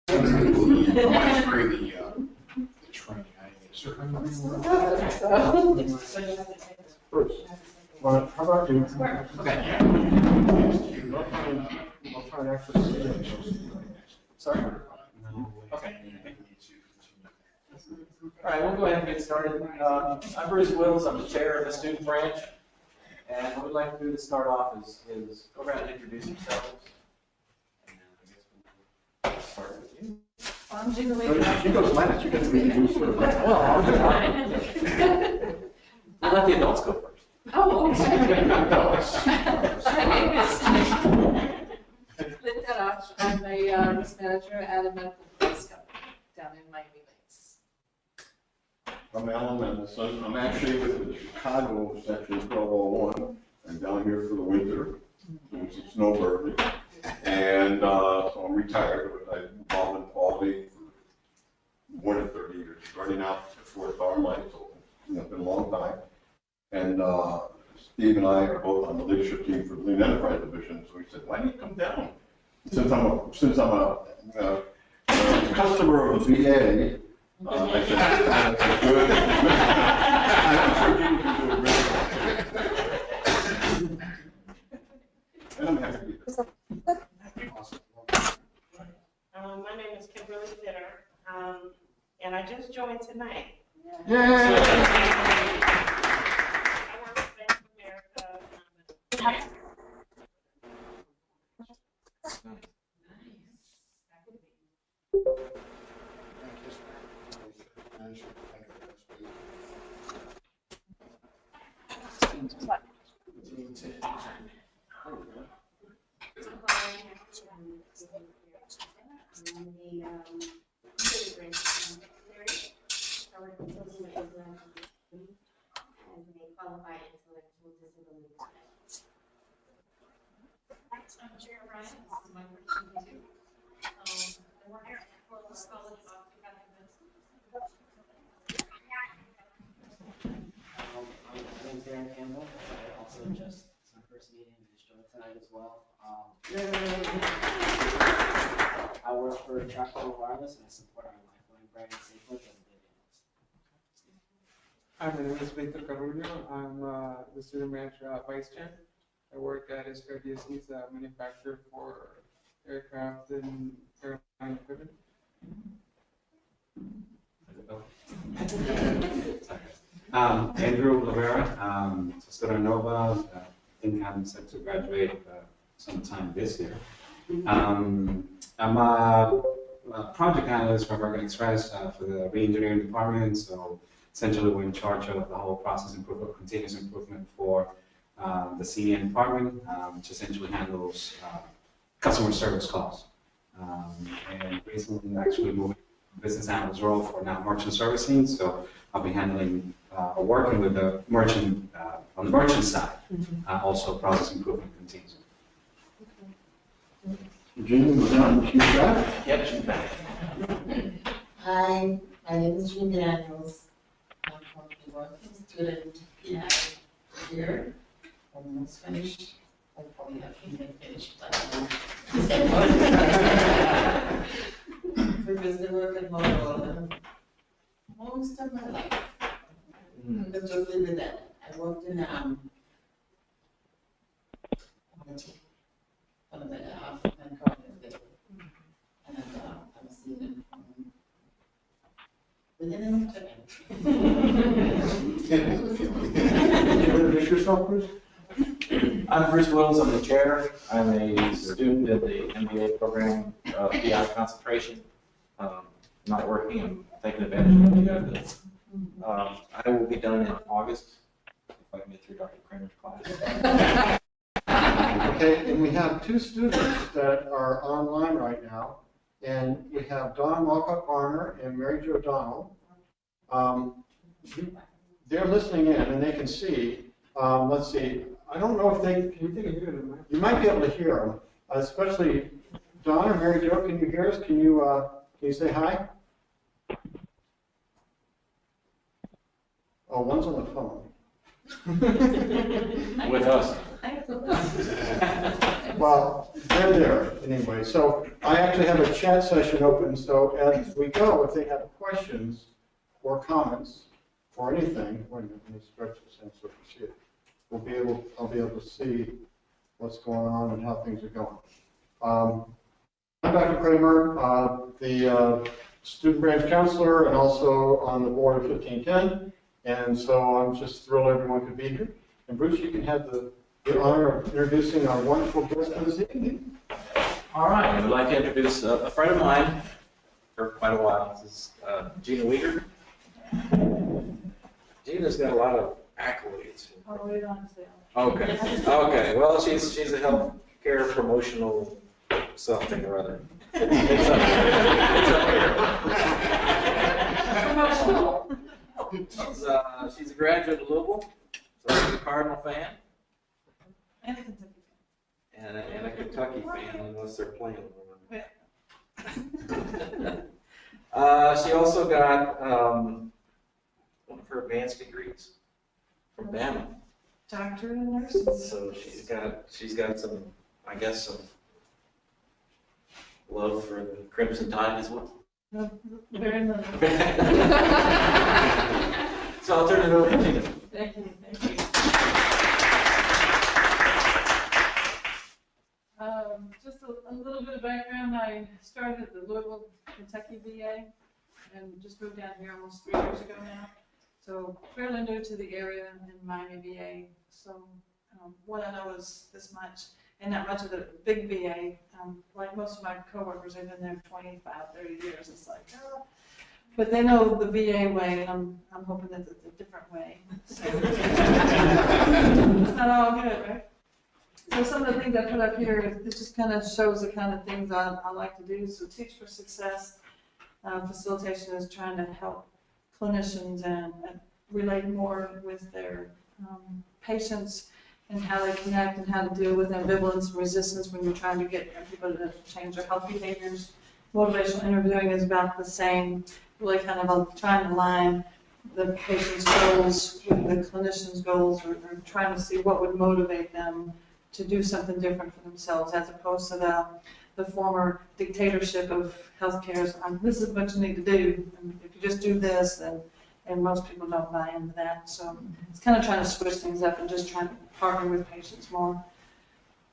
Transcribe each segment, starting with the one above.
might screw the training. Bruce, well, how about you? Okay. I'll try and actually see it. Sorry? Okay. All right, we'll go ahead and get started. I'm Bruce Wills. I'm the chair of the student branch. And what we'd like to do to start off is go around and introduce yourselves. And I guess we'll start with you. I'm Julie. She goes last, you get to introduce her. We'll let the adults go first. Oh, okay. My name is Linda Roch. I'm a risk manager at a medical device company down in Miami Lakes. I'm Alan Mendelson. I'm actually with the Chicago section 1201. I'm down here for the winter, since it's snowbird. And so I'm retired, but I've been involved in quality for more than 30 years, starting out before Starlight, so it's been a long time. And Steve and I are both on the leadership team for the Lean Enterprise Division, so he said, why don't you come down? Since I'm a customer of the VA, I said, that's good. I'm sure Jimmy can do a great job. And I'm happy to be there. My name is Kimberly Fitter, and I just joined tonight. Yay! I work for Bank of America. Qualified intellectual disability. I'm Chair Ryan. This is my first meeting. I work at Corliss College of Osteopathic Medicine. My name's Darren Campbell. I also just, it's my first meeting, I just joined tonight as well. I work for Tractor Wireless and I support our Lifeline brand SafeLink as a data analyst. Hi, my name is Victor Carullo. I'm the student manager at Vice Chair. I work at SKDSC's manufacturer for aircraft and airline equipment. Andrew Rivera, student Nova. I think I'm set to graduate sometime this year. I'm a project analyst for American Express for the re-engineering department. So essentially, we're in charge of the whole process improvement, continuous improvement for the CN department, which essentially handles customer service calls. And recently, actually moved to business analyst role for now merchant servicing. So I'll be handling working with the merchant on the merchant side, also process improvement continues. Jean, was that she's back? Yep, she's back. Hi, my name is Jean Daniels. I'm from the working student here. Almost finished. Hopefully I can get finished by because I work at Motorola most of my life. Let's just leave it at that. I worked in one of the and cognitive, and I'm a student within Can you introduce yourself, Bruce? I'm Bruce Wills. I'm the chair. I'm a student at the MBA program of PI concentration. Not working. I'm taking advantage of it. I will be done in August if I can get through Dr. Kramer's class. Okay, and we have two students that are online right now, and we have Dawn Walcott-Barner and Mary Jo Donald. They're listening in, and they can see. Let's see. I don't know if they can. You might be able to hear them, especially Dawn or Mary Jo. Can you hear us? Can you say hi? Oh, one's on the phone. With us. Well, they're there anyway. So I actually have a chat session open, so as we go, if they have questions or comments or anything, wait a minute, let me stretch this in so you can see it. I'll be able to see what's going on and how things are going. I'm Dr. Kramer, the student branch counselor and also on the board of 1510. And so I'm just thrilled everyone could be here. And Bruce, you can have the honor of introducing our wonderful guest for this evening. All right, I would like to introduce a friend of mine for quite a while. This is Gina Weger. Gina's got a lot of accolades. Oh, we don't say. Okay. Okay. Well, she's a healthcare promotional something or other. It's up here. She's a graduate of Louisville, so she's a Cardinal fan. And a Kentucky And a Kentucky fan, unless they're playing one. She also got one of her advanced degrees from Bama. Doctor in nursing. So she's got some, I guess, some love for the Crimson Tide as well. No, very little. So I'll turn it over to Gina. Thank you. Thank you. Just a little bit of background. I started at the Louisville, Kentucky VA and just moved down here almost 3 years ago now. So fairly new to the area in Miami VA. So what I know is this much, and not much of the big VA. Like most of my coworkers, they've been there 25, 30 years. It's like, oh. But they know the VA way, and I'm hoping that it's a different way. So it's not all good, right? So some of the things I put up here, it just kind of shows the kind of things I like to do. So Teach for Success facilitation is trying to help clinicians and relate more with their patients and how they connect and how to deal with ambivalence and resistance when you're trying to get people to change their health behaviors. Motivational interviewing is about the same, really kind of trying to align the patient's goals with the clinician's goals, or trying to see what would motivate them to do something different for themselves, as opposed to the former dictatorship of healthcare. This is what you need to do, and if you just do this, and most people don't buy into that. So it's kind of trying to switch things up and just trying to partner with patients more.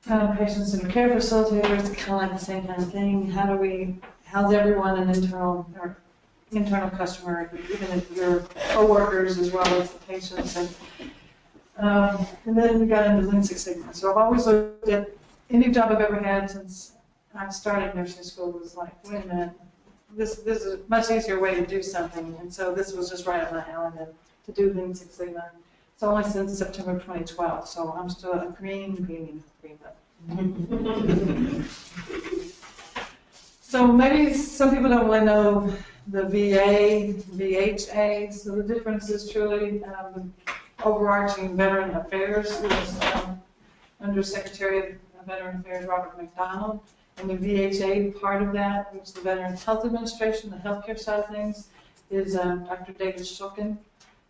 Patients and care facilitators, kind of like the same kind of thing. How's everyone an internal customer, even if your coworkers as well as the patients, and then we got into Lean Six Sigma. So I've always looked at any job I've ever had since I started nursing school was like, wait a minute, this is a much easier way to do something, and so this was just right up my alley to do Lean Six Sigma. It's only since September 2012, so I'm still a green belt. So maybe some people don't really know the VA, VHA, so the difference is truly overarching Veteran Affairs is under Secretary of Veteran Affairs Robert McDonald, and the VHA part of that, which is the Veterans Health Administration, the healthcare side of things, is Dr. David Shulkin,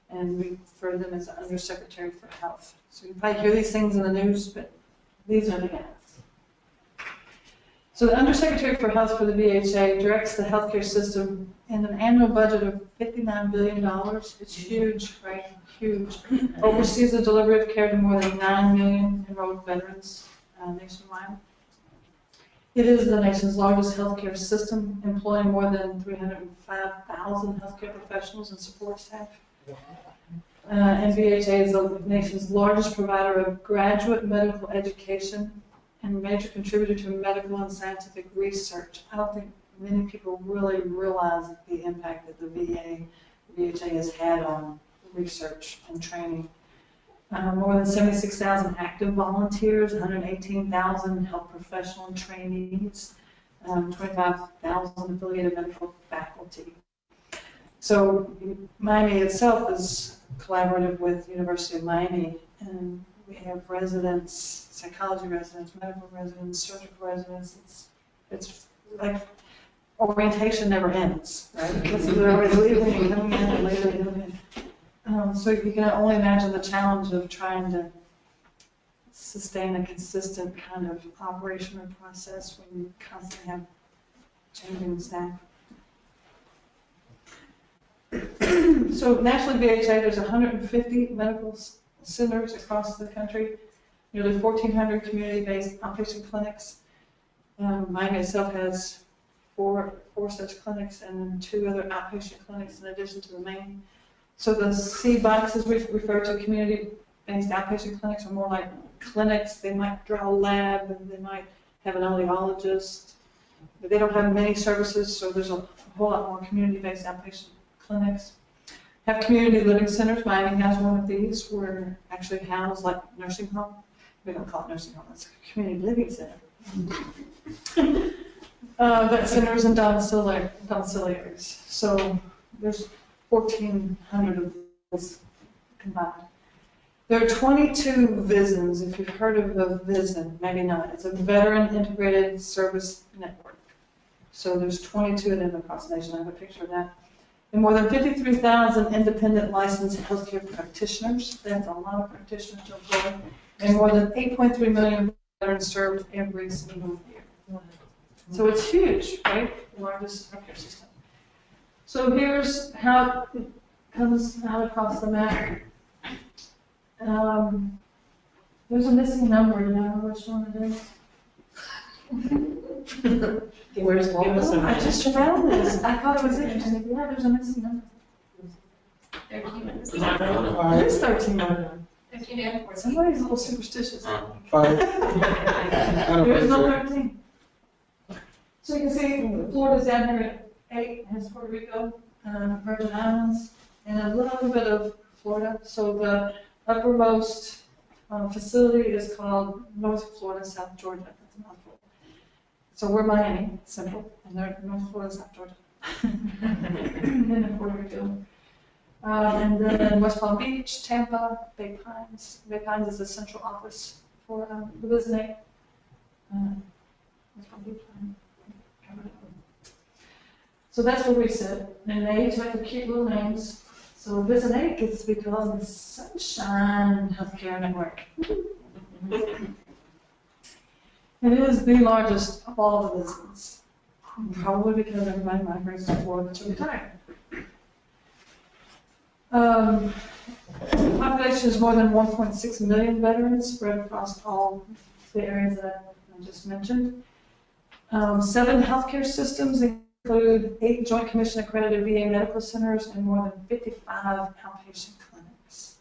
and we refer them as Undersecretary for Health. So you probably hear these things in the news, but these are the guys. So the Undersecretary for Health for the VHA directs the healthcare system in an annual budget of $59 billion. It's huge, right? Huge. Oversees the delivery of care to more than 9 million enrolled veterans nationwide. It is the nation's largest healthcare system, employing more than 305,000 healthcare professionals and support staff. And VHA is the nation's largest provider of graduate medical education and a major contributor to medical and scientific research. I don't think many people really realize the impact that the VHA has had on research and training. More than 76,000 active volunteers, 118,000 health professional trainees, 25,000 affiliated medical faculty. So Miami itself is collaborative with University of Miami, and we have residents, psychology residents, medical residents, surgical residents. It's like orientation never ends, right? They're always leaving and coming in and later coming in. So you can only imagine the challenge of trying to sustain a consistent kind of operation or process when you constantly have changing staff. So nationally, VHA, there's 150 medical centers across the country, nearly 1,400 community-based outpatient clinics. Miami itself has four such clinics and then 2 other outpatient clinics in addition to the main. So the C boxes we refer to community-based outpatient clinics are more like clinics. They might draw a lab and they might have an audiologist, but they don't have many services, so there's a whole lot more community-based outpatient clinics. Have community living centers. Miami has one of these. We're actually housed like nursing home. We don't call it nursing home, it's a community living center. But centers and domiciliaries. So there's 1,400 of those combined. There are 22 VISNs, if you've heard of the VISN, maybe not. It's a Veteran Integrated Service Network. So there's 22 of them across the nation. I have a picture of that. And more than 53,000 independent licensed healthcare practitioners. That's a lot of practitioners to employ. And more than 8.3 million veterans served every single year. So it's huge, right? The largest healthcare system. So here's how it comes out across the map. There's a missing number. Do you know which one it is? Where's Waldo? I just found this. I thought it was interesting. Yeah, there's a missing number. 13 minutes. It is 13 number. 13 and 14. Somebody's a little superstitious. 5. There's no 13. So you can see Florida's down here at 8, has Puerto Rico, Virgin Islands, and a little bit of Florida. So the uppermost facility is called North Florida, South Georgia. That's a mouthful. So we're Miami, Central, and they're North Florida, South Georgia. And then Puerto Rico. And then West Palm Beach, Tampa, Bay Pines. Bay Pines is the central office for the VISN. West Palm Beach. So that's where we sit. And they each have the cute little names. So VISN gets to be called the Sunshine Healthcare Network. It is the largest of all the VISNs. Probably because everybody migrates to Florida to retire. The population is more than 1.6 million veterans spread across all the areas that I just mentioned. 7 healthcare systems include 8 Joint Commission accredited VA medical centers and more than 55 outpatient clinics.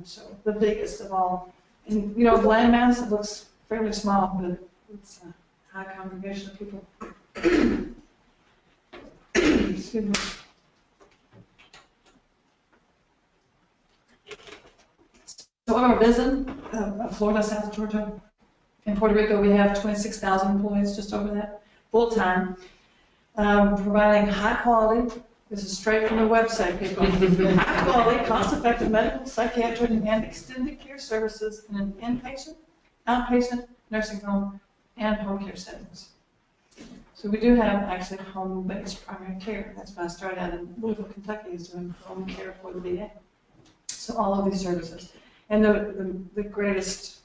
So the biggest of all. And you know, landmass, it looks fairly small, but it's a high congregation of people. Excuse me. So our VISN, Florida, South Georgia, in Puerto Rico, we have 26,000 employees, just over that, full-time, providing high quality, this is straight from the website, people, high quality, cost-effective medical, psychiatric, and extended care services in an inpatient, outpatient, nursing home, and home care settings. So we do have actually home-based primary care. That's why I started out in Louisville, Kentucky, is doing home care for the VA. So all of these services. And the greatest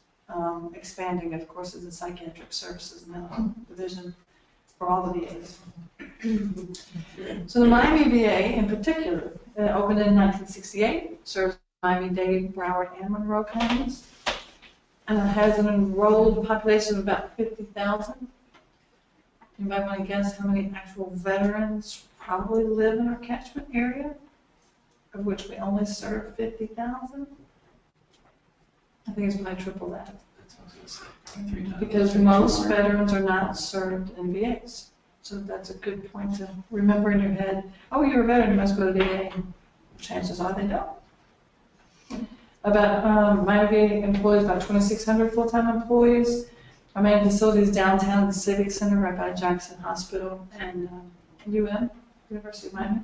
expanding, of course, is the psychiatric services medical division for all the VAs. So the Miami VA, in particular, opened in 1968, serves Miami-Dade, Broward, and Monroe counties. Has an enrolled population of about 50,000. Anybody want to guess how many actual veterans probably live in our catchment area, of which we only serve 50,000? I think it's probably triple that. Because most veterans are not served in VAs. So that's a good point to remember in your head. Oh, you're a veteran, you must go to VA. Chances are they don't. About my VA employs about 2,600 full-time employees. Our main facility is downtown, the Civic Center, right by Jackson Hospital and University of Miami.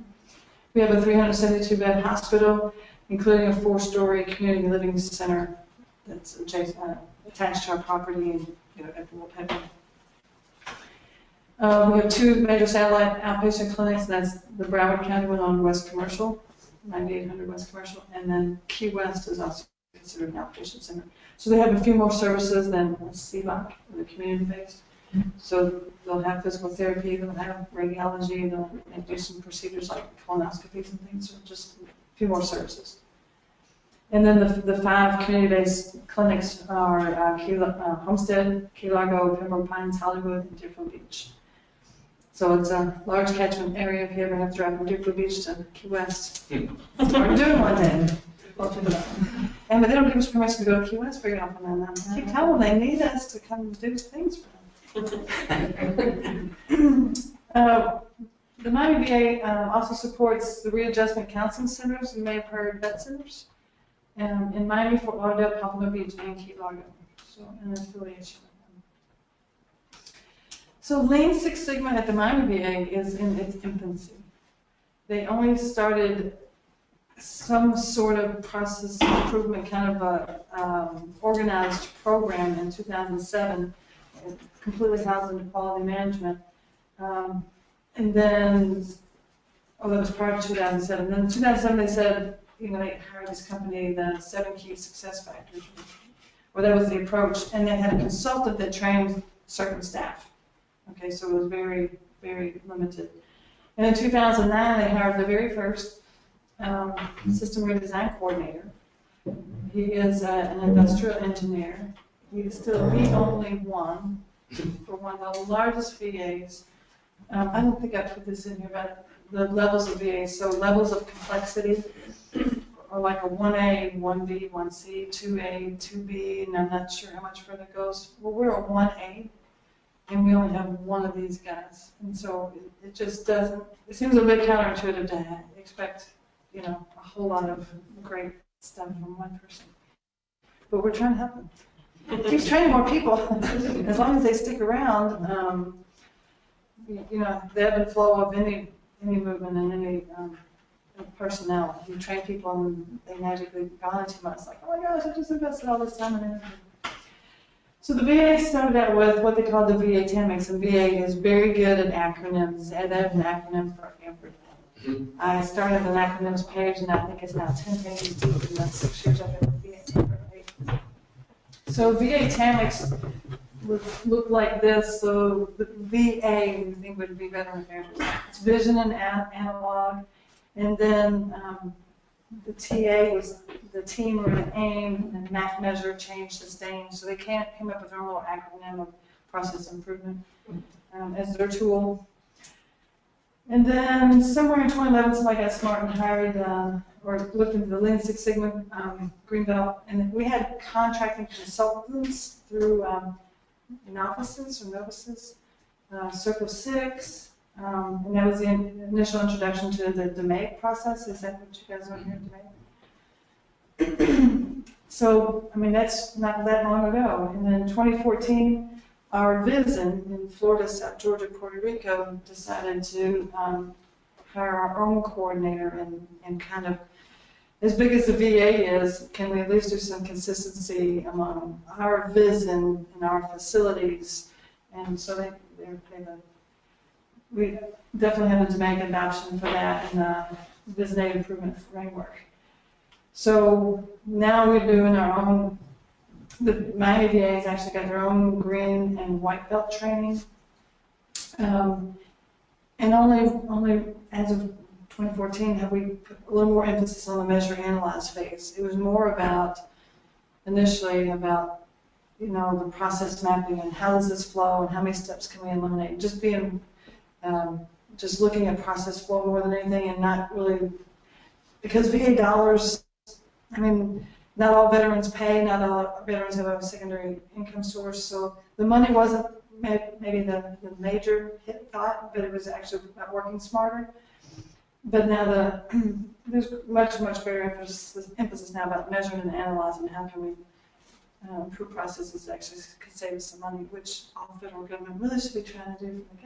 We have a 372-bed hospital, including a 4-story community living center that's attached to our property at Woolpit. We have 2 major satellite outpatient clinics. That's the Broward County one on West Commercial, 9800 West Commercial, and then Key West is also considered an outpatient center. So they have a few more services than CBOC, the community-based. So they'll have physical therapy, they'll have radiology, they'll do some procedures like colonoscopies and things, so just a few more services. And then the 5 community-based clinics are Homestead, Key Largo, Pembroke Pines, Hollywood, and Deerfield Beach. So it's a large catchment area if you ever have to drive from Deerfield Beach to Key West. That's what we're doing one day. And but they don't give us permission to go to Key West very often, and I keep telling them they need us to come do things for them. The Miami VA also supports the readjustment counseling centers. You may have heard vet centers in Miami, Fort Lauderdale, Pompano Beach, and Key Largo. So an affiliation with them. So Lean Six Sigma at the Miami VA is in its infancy. They only started some sort of process improvement kind of a organized program in 2007. Completely housed into quality management. And then, that was prior to 2007. Then in 2007 they said, they hired this company, the 7 Key Success Factors, or that was the approach, and they had a consultant that trained certain staff. Okay, so it was very, very limited. And in 2009 they hired the very first system redesign coordinator. He is an industrial engineer. He is still the only one for one of the largest VAs. I don't think I put this in here, but the levels of VAs, so levels of complexity are like a 1A, 1B, 1C, 2A, 2B, and I'm not sure how much further it goes. Well, we're a 1A, and we only have one of these guys. And so it just doesn't, it seems a bit counterintuitive to expect, a whole lot of great stuff from one person. But we're trying to help them. Keeps training more people. As long as they stick around, the ebb and flow of any movement and any personnel. You train people and they magically gone in 2 months, like, oh my gosh, I just invested all this time in energy. So the VA started out with what they call the VA TAMIX, and VA is very good at acronyms. They have an acronym for everything. I started an acronyms page, and I think it's now 10 pages deep in the 6 years I've been with VA TAMIX. So VA TAMIX would look like this. So the VA, we think, would be Veteran Affairs. It's vision and analog. And then the TA was the team or the aim, and MAC measure, change, sustain. So they came up with their little acronym of process improvement as their tool. And then somewhere in 2011, somebody got smart and hired or looked into the Lean Six Sigma Greenbelt, and we had contracting consultants through Novices or Novices, Circle 6, and that was the initial introduction to the DMAIC process. Is that what you guys want to hear, DMAIC? So, that's not that long ago. And then in 2014, our VISN in Florida, South Georgia, Puerto Rico decided to hire our own coordinator and kind of, as big as the VA is, can we at least do some consistency among our VISN and our facilities? And so we definitely have a DMAIC adoption for that and the VISN Aid Improvement Framework. So now we're doing our own. The Miami VA has actually got their own green and white belt training, and only as of 2014 have we put a little more emphasis on the measure analyze phase. It was more about initially about the process mapping and how does this flow and how many steps can we eliminate. Just being just looking at process flow more than anything, and not really, because VA dollars. Not all veterans pay, not all veterans have a secondary income source, so the money wasn't maybe the major hit thought, but it was actually about working smarter. But now there's much greater emphasis now about measuring and analyzing how can we improve processes that actually could save us some money, which all the federal government really should be trying to do from the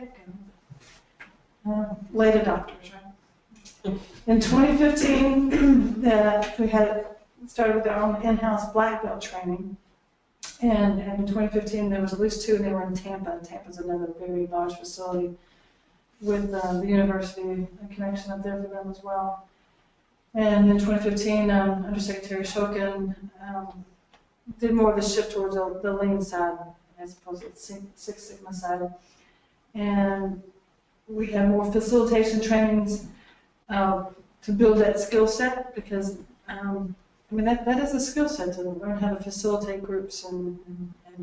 get-go. Late adopters, right? In 2015, we had started with our own in-house black belt training, and in 2015 there was at least 2, and they were in Tampa. And Tampa's another very large facility with the university, a connection up there for them as well. And in 2015, Undersecretary Shokin did more of the shift towards the lean side as opposed to the Six Sigma side. And we have more facilitation trainings to build that skill set because, that is a skill set to learn how to facilitate groups and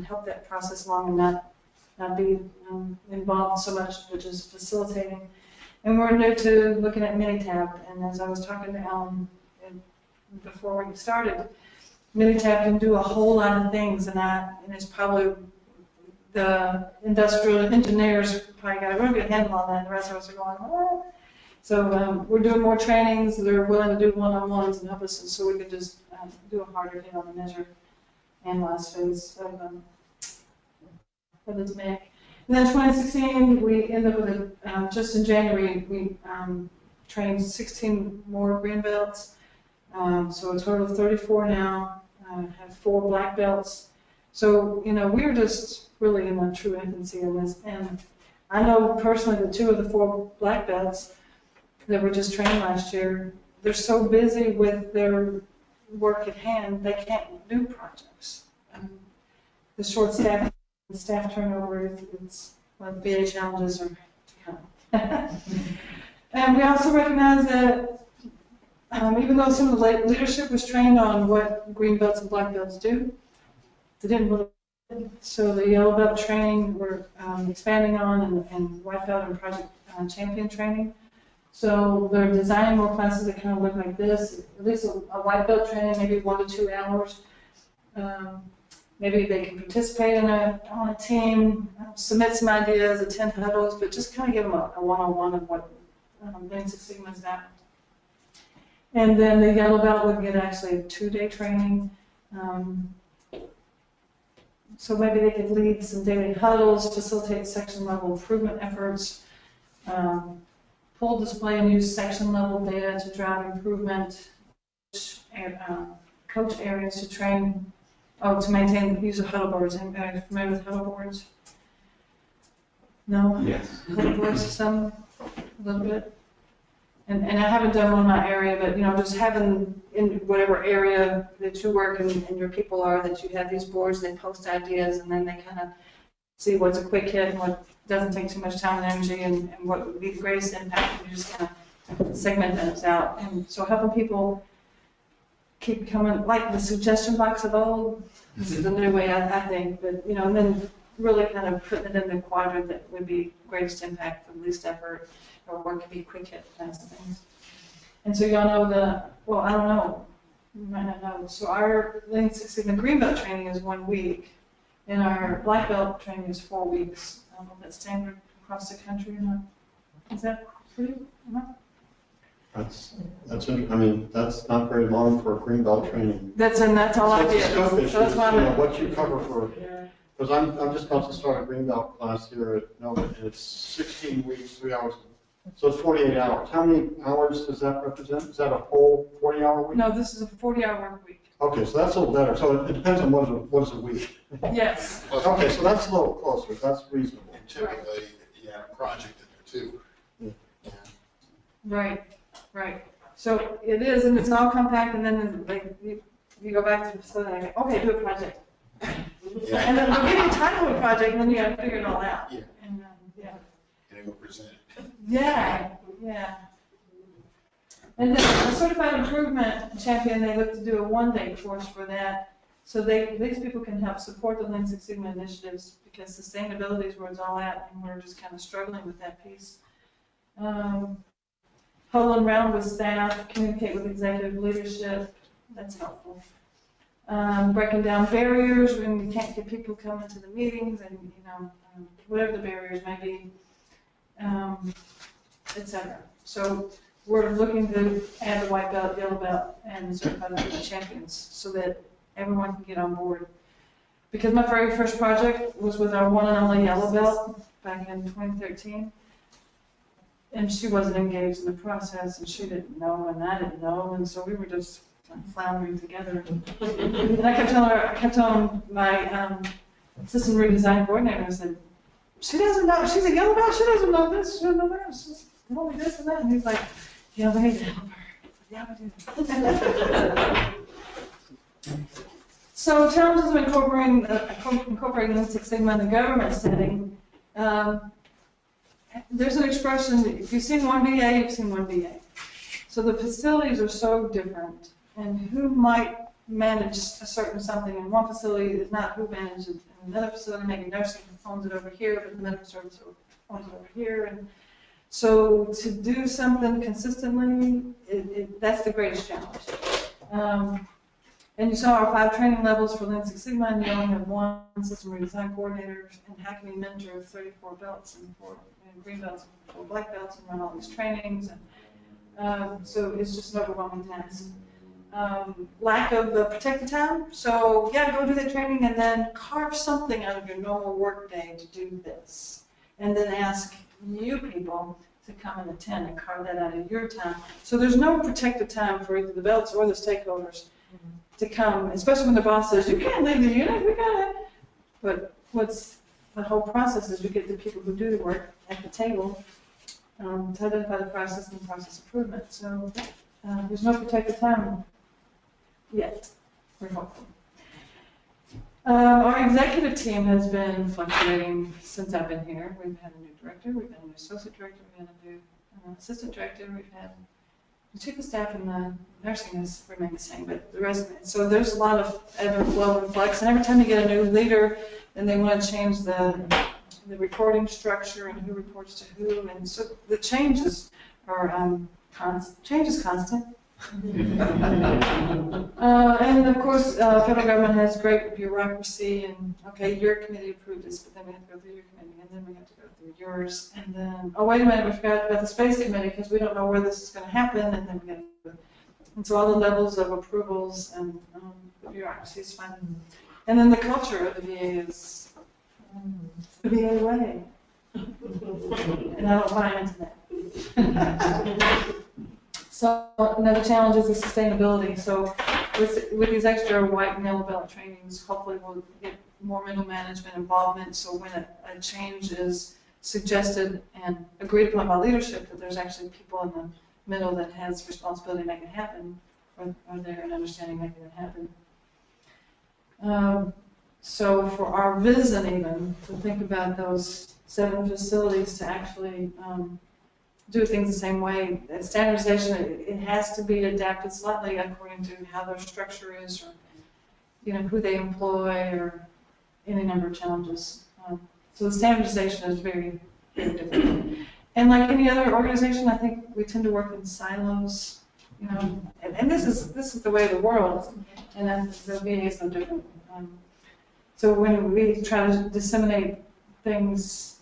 help that process along and not be involved so much with just facilitating. And we're new to looking at Minitab, and as I was talking to Alan before we started, Minitab can do a whole lot of things, and it's probably the industrial engineers probably got a really good handle on that, and the rest of us are going, oh. So we're doing more trainings. They're willing to do one-on-ones and help us, so we can just do a harder hit on the measure analyze phase of the demand. And then 2016, we ended up with just in January, we trained 16 more green belts. So a total of 34 now, have 4 black belts. So, we're just really in a true infancy in this. And I know personally that 2 of the 4 black belts that were just trained last year, they're so busy with their work at hand, they can't do projects. The short staff turnover, it's one of the BA challenges And we also recognize that even though some of the leadership was trained on what green belts and black belts do, they didn't really. So the yellow belt training we're expanding on and white belt and project champion training. So they're designing more classes that kind of look like this, at least a white belt training, maybe 1 to 2 hours. Maybe they can participate on a team, submit some ideas, attend huddles, but just kind of give them a one-on-one of what Lean Six Sigma is about. And then the yellow belt would get actually a 2-day training. So maybe they could lead some daily huddles, facilitate section level improvement efforts, pull, display, and use section level data to drive improvement, coach areas to train. To maintain the use of huddle boards. Anybody familiar with huddle boards? No? Yes. Huddle boards, a little bit. And I haven't done one in my area, but just having in whatever area that you work and your people are, that you have these boards, they post ideas, and then they kind of see what's a quick hit and what doesn't take too much time and energy, and what would be the greatest impact, and you just kind of segment those out. And so helping people keep coming, like the suggestion box of old. This is the new way, I think, but and then really kind of putting it in the quadrant that would be greatest impact for the least effort, or what could be quick hit kinds of things. And so y'all know I don't know, you might not know. So our Lean Six Sigma green belt training is 1 week, and our black belt training is 4 weeks. I don't know if that's standard across the country or not. Is that pretty? That's not very long for a green belt training. That's all I did. So So that's why I'm what you cover for, because I'm just about to start a green belt class here at Nova, and it's 16 weeks, 3 hours. So it's 48 hours. How many hours does that represent? Is that a whole 40-hour week? No, this is a 40-hour work week. Okay, so that's a little better. So it depends on what is a week. Yes. Okay, so that's a little closer. That's reasonable. And typically, you have a project in there too. Right. Right. So it is, and it's all compact, and then you go back to the facility and go, okay, do a project. Yeah. And then they'll give you a title of a project, and then you got to figure it all out. Yeah. And And then we'll present it. Yeah. And then the Certified Improvement Champion, they look to do a 1-day course for that. So these people can help support the Lean Six Sigma initiatives, because sustainability is where it's all at, and we're just kind of struggling with that piece. Huddle around with staff, communicate with executive leadership, that's helpful. Breaking down barriers when you can't get people coming to the meetings, and whatever the barriers may be, etc. So we're looking to add the white belt, yellow belt, and certified improvement champions so that everyone can get on board. Because my very first project was with our one and only yellow belt back in 2013. And she wasn't engaged in the process, and she didn't know, and I didn't know, and so we were just kind of floundering together. And I kept telling my system redesign coordinator, I said, she doesn't know, she's a yellow belt, she doesn't know this, she doesn't know that, she's only this and that. And he's like, yeah, they need to help her. Yeah, we do. So challenges of incorporating Lean Six Sigma in the government setting. There's an expression, if you've seen one VA, you've seen one VA. So the facilities are so different, and who might manage a certain something in one facility is not who manages it in another facility. Maybe nursing owns it over here, but the medical service owns it over here. And so to do something consistently, that's the greatest challenge. And you saw our 5 training levels for Lean Six Sigma, and you only have 1 system redesign coordinator. And how can you mentor 34 belts and 4 green belts and 4 black belts and run all these trainings? And so it's just an overwhelming task. Lack of protected time. So yeah, go do that training and then carve something out of your normal work day to do this. And then ask you people to come and attend and carve that out of your time. So there's no protected time for either the belts or the stakeholders to come, especially when the boss says, you can't leave the unit, we got it. But what's the whole process is you get the people who do the work at the table to identify the process and process improvement. So there's no protected time yet. We're hopeful. Our executive team has been fluctuating since I've been here. We've had a new director, we've had a new associate director, we've had a new assistant director, we've had the chief of staff, and the nursing has remained the same, but the rest, so there's a lot of ebb and flow and flux, and every time you get a new leader, then they want to change the reporting structure and who reports to who, and so the changes are change is constant. And of course, federal government has great bureaucracy, and okay, your committee approved this, but then we have to go through your committee, and then we have to go through yours, and then, oh wait a minute, we forgot about the space committee because we don't know where this is going to happen, and then we have to, and so all the levels of approvals and the bureaucracy is fun. And then the culture of the VA is the VA way, and I don't buy into that. So another challenge is the sustainability. So with these extra white and yellow belt trainings, hopefully we'll get more middle management involvement. So when a change is suggested and agreed upon by leadership, that there's actually people in the middle that has responsibility to make it happen, or there and understanding making it happen. So for our vision even, to think about those 7 facilities to actually do things the same way. Standardization, it has to be adapted slightly according to how their structure is, or who they employ, or any number of challenges. So the standardization is very, very different. And like any other organization, I think we tend to work in silos. And this is the way of the world, and then the VA is no different. So when we try to disseminate things,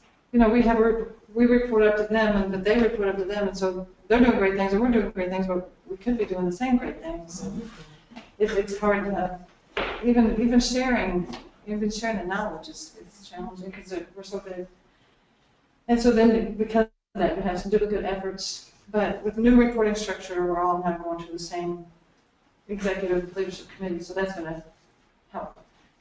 we report up to them, but they report up to them, and so they're doing great things, and we're doing great things, but we could be doing the same great things. It's hard to even sharing the knowledge is challenging because we're so big. And so then because of that, we have some duplicate efforts. But with the new reporting structure, we're all now going to the same executive leadership committee, so that's going to help.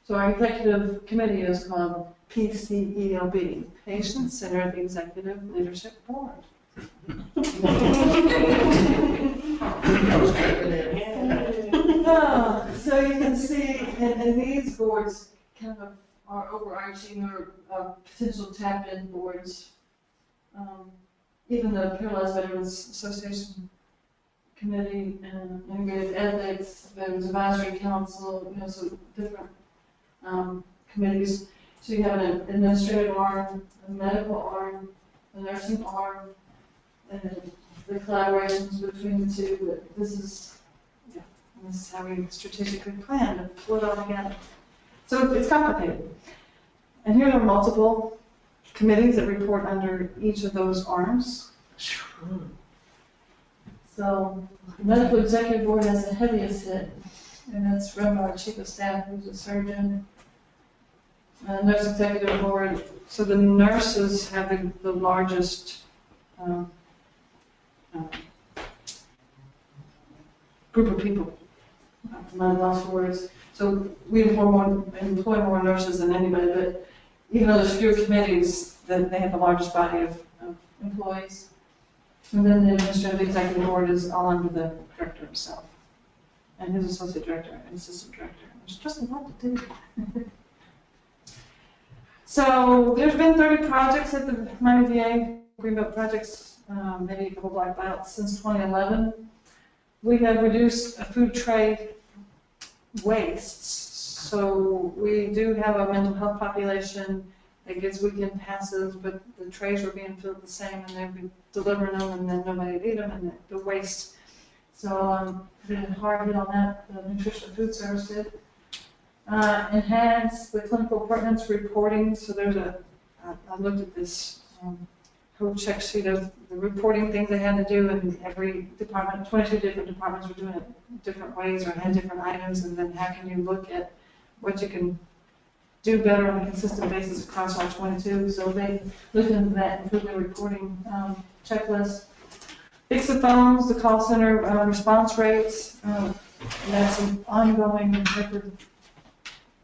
So our executive committee is called PCELB, Patient Centered Executive Leadership Board. So you can see, and these boards kind of are overarching or potential tap-in boards. Even the Paralyzed Veterans Association Committee and Integrated Ethics, Veterans Advisory Council, so different committees. So you have an administrative arm, a medical arm, a nursing arm, and the collaborations between the two. But this is how we strategically plan to pull it all together. So it's complicated. And here are multiple committees that report under each of those arms. So the Medical Executive Board has the heaviest hit, and that's run by our Chief of Staff, who's a surgeon. Nurse Executive Board, so the nurses have the largest group of people. My last words. So we employ more nurses than anybody, but even though there's fewer committees, they have the largest body of employees. And then the administrative executive board is all under the director himself, and his associate director and assistant director. There's just a lot to do. So there's been 30 projects at the Miami VA, Greenbelt projects, maybe a couple black belts since 2011. We have reduced food tray wastes. So we do have a mental health population that gets weekend passes, but the trays were being filled the same, and they'd be delivering them, and then nobody would eat them, and the waste. So we had a hard hit on that. The Nutrition Food Service did. Enhance the clinical pertinence reporting. So there's I looked at this whole check sheet of the reporting things they had to do, and every department, 22 different departments were doing it different ways or had different items, and then how can you look at what you can do better on a consistent basis across all 22. So they looked into that, improved their reporting checklist. Fix the phones, the call center response rates. And that's an ongoing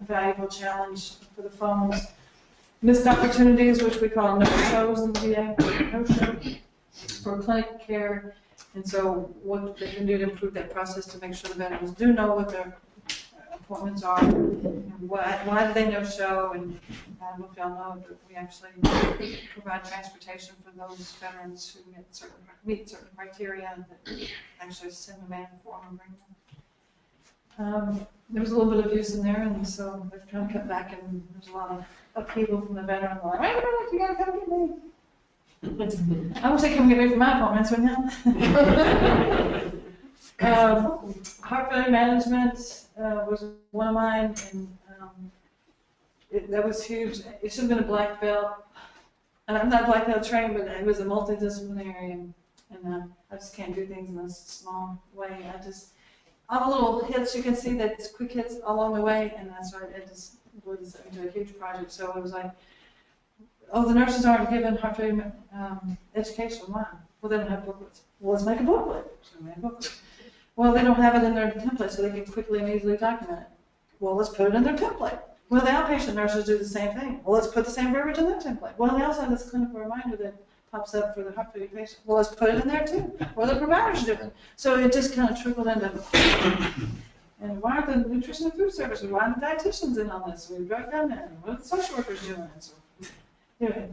valuable challenge for the phones. Missed opportunities, which we call no-shows in the VA, no-show for clinic care. And so what they can do to improve that process to make sure the veterans do know what their appointments are, and why do they no-show, and I don't know if y'all know that we actually provide transportation for those veterans who meet certain criteria, that actually send a van for them and bring them. There was a little bit of abuse in there, and so they're trying to cut back, and there's a lot of upheaval from the veteran. Like, wait a minute, you gotta come get me. I wish they come get me for my appointments, wouldn't you? Heart failure management was one of mine, and that was huge. It should have been a black belt, and I'm not black belt trained, but it was a multidisciplinary, and I just can't do things in a small way. All the little hits, you can see that it's quick hits along the way, and that's why it just blew this into a huge project. So it was like, oh, the nurses aren't given heart failure education. Why? Well, they don't have booklets. Well, let's make a booklet. So we made a booklet. Well, they don't have it in their template, so they can quickly and easily document it. Well, let's put it in their template. Well, the outpatient nurses do the same thing. Well, let's put the same verbiage in their template. Well, they also have this clinical reminder that pops up for the heart failure patient. Well, let's put it in there too. Well, the providers do it. So it just kind of trickled into, and why are the nutrition and food services, why are the dietitians in on this? We've got down there. What are the social workers doing? So, anyway.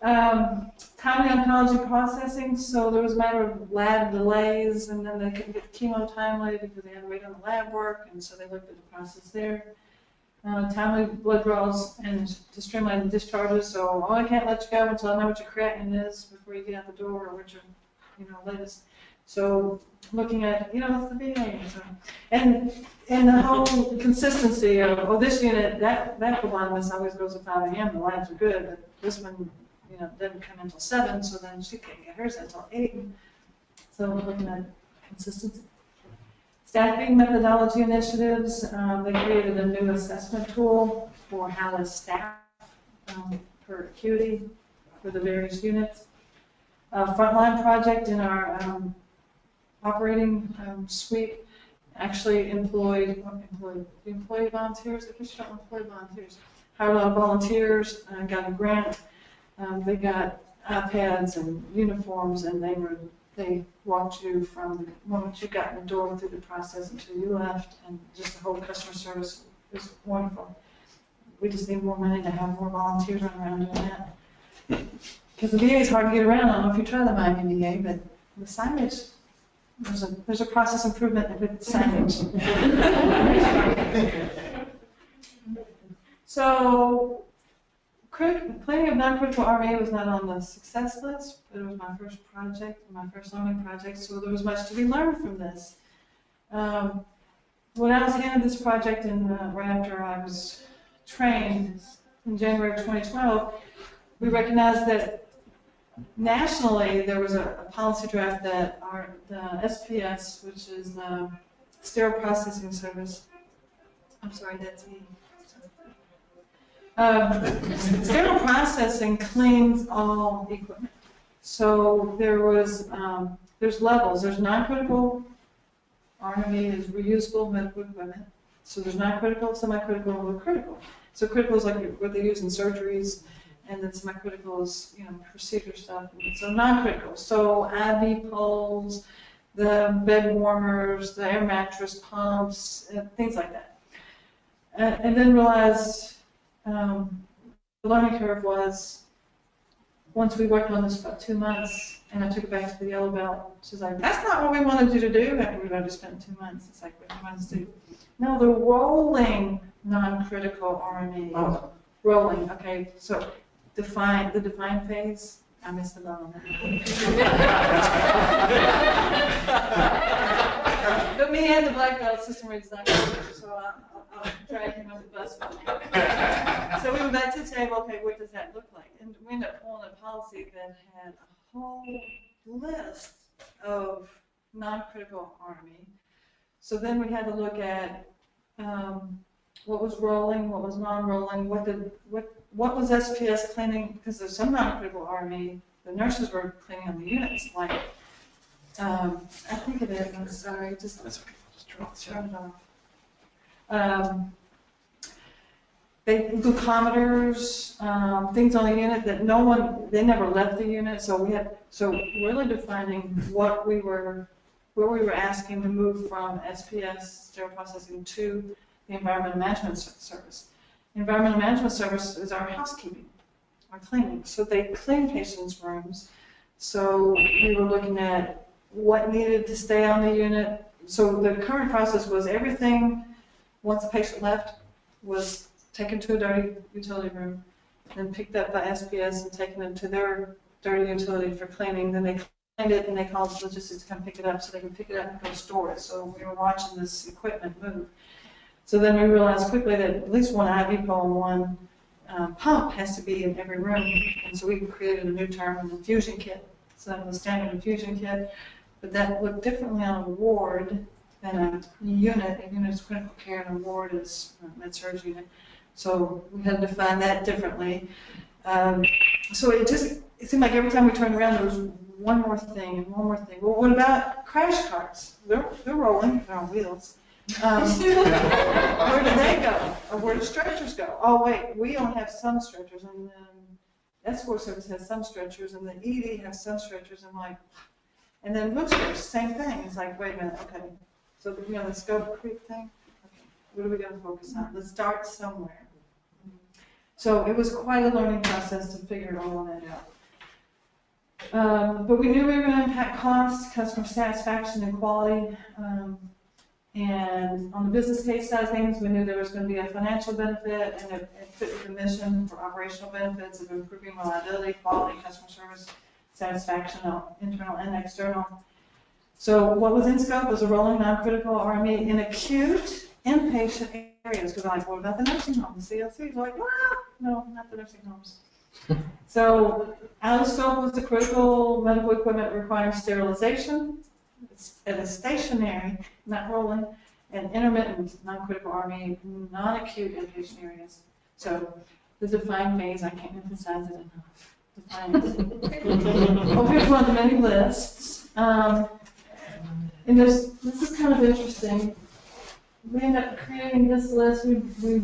Timely oncology processing, so there was a matter of lab delays, and then they couldn't get chemo timely because they had to wait on the lab work, and so they looked at the process there. Timely blood draws and to streamline the discharges, so I can't let you go until I know what your creatinine is before you get out the door, or what your latest. So looking at, it's the VA. So, and the whole consistency of, this unit, that phlebotomist always goes at 5 a.m., the labs are good, but this one, doesn't come until 7, so then she can't get hers until 8. So we're looking at consistency. Staffing methodology initiatives, they created a new assessment tool for how to staff per acuity for the various units. Frontline project in our operating suite actually employed volunteers. I guess you don't employ volunteers. Hired a lot of volunteers, got a grant. They got iPads and uniforms, and they walked you from the moment you got in the door through the process until you left, and just the whole customer service is wonderful. We just need more money to have more volunteers running around doing that. Because the VA is hard to get around. I don't know if you try the Miami VA, but the signage, there's a process improvement with signage. So, planning of non-critical RA was not on the success list, but it was my first project, my first learning project, so there was much to be learned from this. When I was handed this project right after I was trained in January of 2012, we recognized that nationally there was a policy draft that the SPS, which is the Sterile Processing Service, I'm sorry, that's me. Sterile processing cleans all equipment. So there's levels. There's non-critical, RME is reusable medical equipment. So there's non-critical, semi-critical, and critical. So critical is like what they use in surgeries and then semi-critical is, procedure stuff. And so non-critical, so IV poles, the bed warmers, the air mattress pumps, things like that. And then realized the learning curve was, once we worked on this for about 2 months, and I took it back to the yellow belt, she's like, that's not what we wanted you to do after we've already spent 2 months. It's like, what do you want us to do? No, the rolling non-critical RME. Oh. Rolling, okay, so the define phase, I missed the boat on that. But me and the black belt system redesign, so I'll drag him on the bus with me. So we went back to the table, okay, what does that look like? And we ended up pulling a policy that had a whole list of non-critical RME. So then we had to look at what was rolling, what was non-rolling, what was SPS cleaning, because there's some non-critical RME. The nurses were cleaning on the units, like, I think it is, I'm sorry, just turn it off. Glucometers, things on the unit that they never left the unit, so really defining where we were asking to move from SPS, sterile processing, to the environmental management service. Environmental management service is our housekeeping, our cleaning. So they clean patients' rooms. So we were looking at what needed to stay on the unit. So the current process was everything, once the patient left, was taken to a dirty utility room, then picked up by SPS and taken into their dirty utility for cleaning. Then they cleaned it and they called logistics to come pick it up so they can pick it up and go store it. So we were watching this equipment move. So then we realized quickly that at least one IV pole and one pump has to be in every room. And so we created a new term, an infusion kit. So that was a standard infusion kit, but that looked differently on a ward than a unit. A unit is critical care and a ward is a med-surg unit. So we had to define that differently. So it seemed like every time we turned around there was one more thing and one more thing. Well, what about crash carts? They're rolling, they're on wheels. Where do they go? Or where do stretchers go? Oh wait, we only have some stretchers, and then escort service has some stretchers, and the ED has some stretchers, and then wheelchairs, same thing. It's like, wait a minute, okay. So the scope creep thing, okay, what are we going to focus on? Let's start somewhere. So it was quite a learning process to figure all of that out. But we knew we were going to impact costs, customer satisfaction, and quality. And on the business case side of things, we knew there was going to be a financial benefit, and it fit with the mission for operational benefits of improving reliability, quality, customer service, satisfaction, internal and external. So what was in scope was a rolling non-critical RME in acute inpatient areas. Because I'm like, what about the nursing homes? The CLCs are like, well, no, not the nursing homes. So out of scope was the critical medical equipment requiring sterilization. It is stationary, not rolling, and intermittent non-critical RME, non-acute inpatient areas. So the defined phase, I can't emphasize it enough. Defined. Oh, here's one of the many lists. And this is kind of interesting. We ended up creating this list. We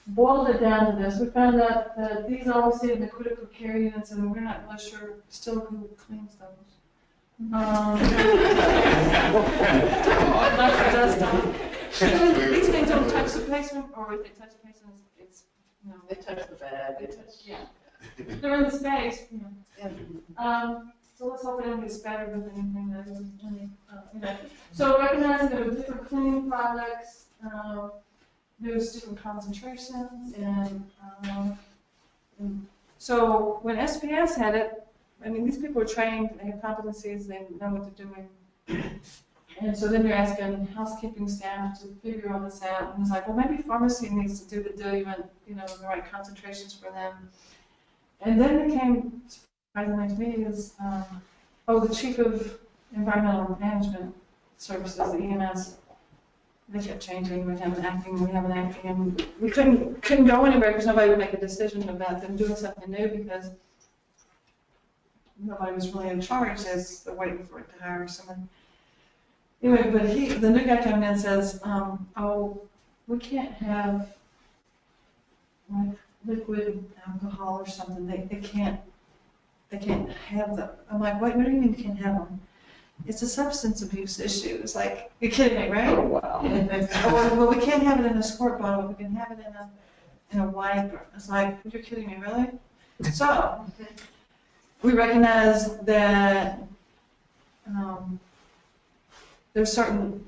boiled it down to this. We found out that these all sit in the critical care units, and we're not really sure still who cleans those. These things don't touch the patient, or if they touch the patient, it's They touch the bed, they touch. yeah. They're in the space. So let's hope it doesn't get spattered with anything that is So recognizing there are different cleaning products, there's different concentrations, and so when SPS had it, I mean, these people are trained, they have competencies, they know what they're doing. And so then you're asking housekeeping staff to figure all this out. And it's like, well, maybe pharmacy needs to do the diluent, the right concentrations for them. And then it came, surprisingly to me, is, the chief of environmental management services, the EMS. They kept changing. We have an acting, and we couldn't go anywhere because nobody would make a decision about them doing something new because nobody was really in charge as they're waiting for it to hire someone. Anyway, but the new guy came in and says, we can't have, liquid alcohol or something, they can't have them. I'm like, what do you mean you can't have them? It's a substance abuse issue. It's like, you're kidding me, right? Oh, wow. Well, we can't have it in a squirt bottle, we can have it in a wipe. It's like, you're kidding me, really? So, we recognize that there's certain,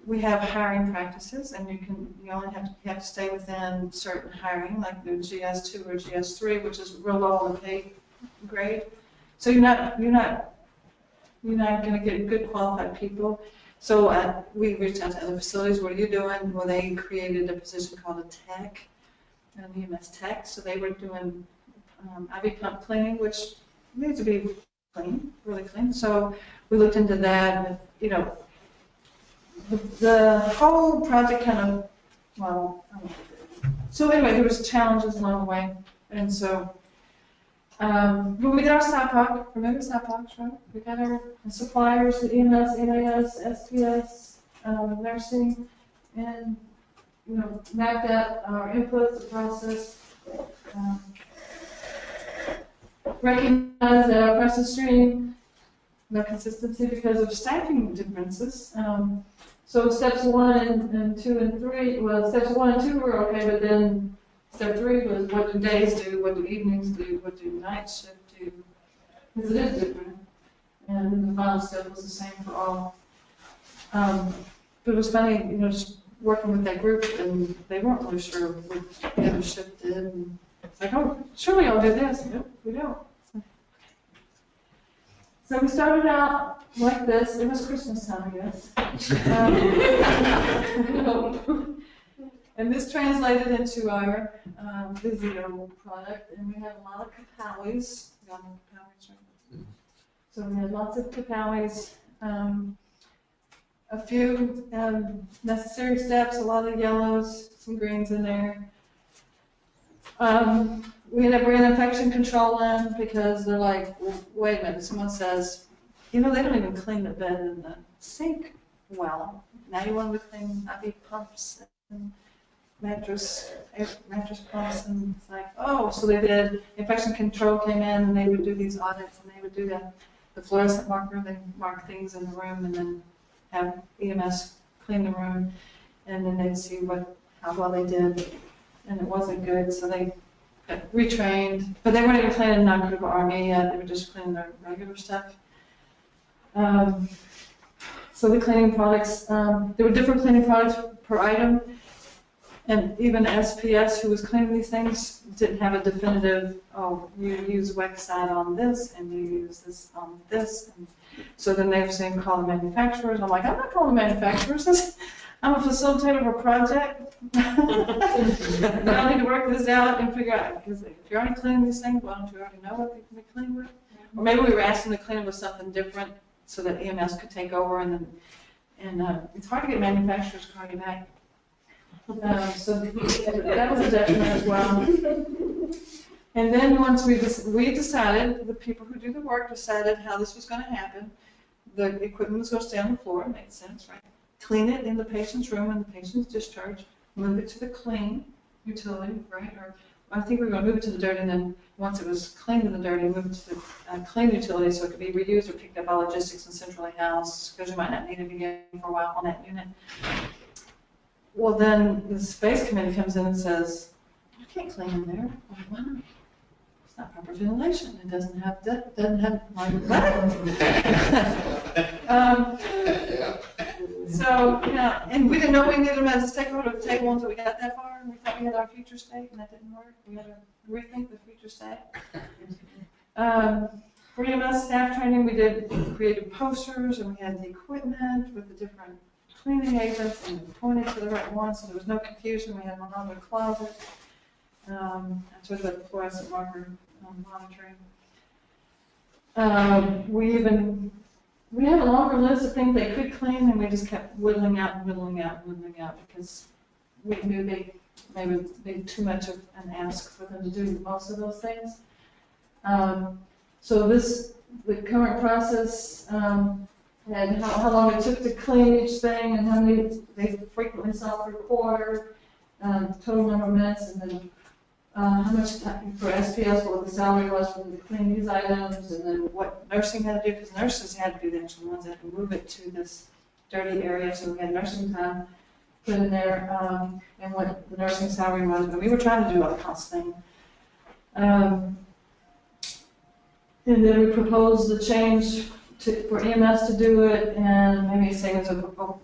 we have hiring practices, and you only have to stay within certain hiring, like the GS2 or GS3, which is real low on the pay grade. So you're not going to get good qualified people. So we reached out to other facilities. What are you doing? Well, they created a position called a tech, an EMS tech. So they were doing IV pump cleaning, which needs to be clean, really clean. So we looked into that. You know, the whole project kind of, well, so anyway, there was challenges along the way, and so. When we did our SIPOC, remember SIPOCs, right? We got our suppliers, the EMS, NAS, SPS, nursing, and, you know, mapped out our inputs, the process, recognized that our process stream, no consistency because of staffing differences. So steps 1 and 2 and 3, well, steps 1 and 2 were okay, but then step 3 was what do days do, what do evenings do, what do night shift do, because it is different. And then the final step was the same for all. But it was funny, you know, just working with that group, and they weren't really sure what the other shift did. And it's like, oh, surely I'll do this. Nope, we don't. So we started out like this. It was Christmas time, I guess. And this translated into our Visio product, and we had a lot of Capowis. So we had lots of Capowis, a few necessary steps, a lot of yellows, some greens in there. We ended up bringing infection control in because they're like, well, wait a minute, someone says, you know, they don't even clean the bed and the sink well. Now you want to clean IV pumps and mattress pumps, and it's like, oh, so they did, infection control came in, and they would do these audits, and they would do the fluorescent marker, they mark things in the room, and then have EMS clean the room, and then they'd see how well they did, and it wasn't good, so they got retrained, but they weren't even cleaning non-critical RME yet, they were just cleaning their regular stuff. So the cleaning products, there were different cleaning products per item. And even SPS, who was cleaning these things, didn't have a definitive, oh, you use Wexide on this, and you use this on this. And so then they were saying, call the manufacturers. I'm like, I'm not calling the manufacturers. I'm a facilitator of a project. I need to work this out and figure out, because if you're already cleaning these things, why don't you already know what they can be cleaned with? Or maybe we were asking to clean it with something different so that EMS could take over, and it's hard to get manufacturers to call you back. So that was a detriment as well. And then once we decided, the people who do the work decided how this was going to happen. The equipment was going to stay on the floor, it made sense, right? Clean it in the patient's room when the patient's discharged, move it to the clean utility, right? Or I think we were going to move it to the dirty, and then once it was cleaned in the dirty, move it to the clean utility so it could be reused or picked up by logistics and centrally housed, because you might not need it again for a while on that unit. Well, then the space committee comes in and says, I can't clean in there. Why not? It's not proper ventilation. It doesn't have, like, So, yeah, and we didn't know we needed them as a stakeholder at the table until we got that far, and we thought we had our future state, and that didn't work. We had to rethink the future state. For EMS staff training, we did creative posters, and we had the equipment with the different cleaning agents, and we pointed to the right one, so there was no confusion. We had one on the closet. I told you about the fluorescent marker monitoring. We had a longer list of things they could clean, and we just kept whittling out, because we knew they would be too much of an ask for them to do most of those things. So the current process, and how long it took to clean each thing, and how many they frequently saw per quarter, total number of minutes, and then how much time for SPS, what the salary was for them to clean these items, and then what nursing had to do, because nurses had to be the actual ones that had to move it to this dirty area, so we had nursing time put in there, and what the nursing salary was, but we were trying to do a cost thing. And then we proposed the change for EMS to do it, and maybe a savings of about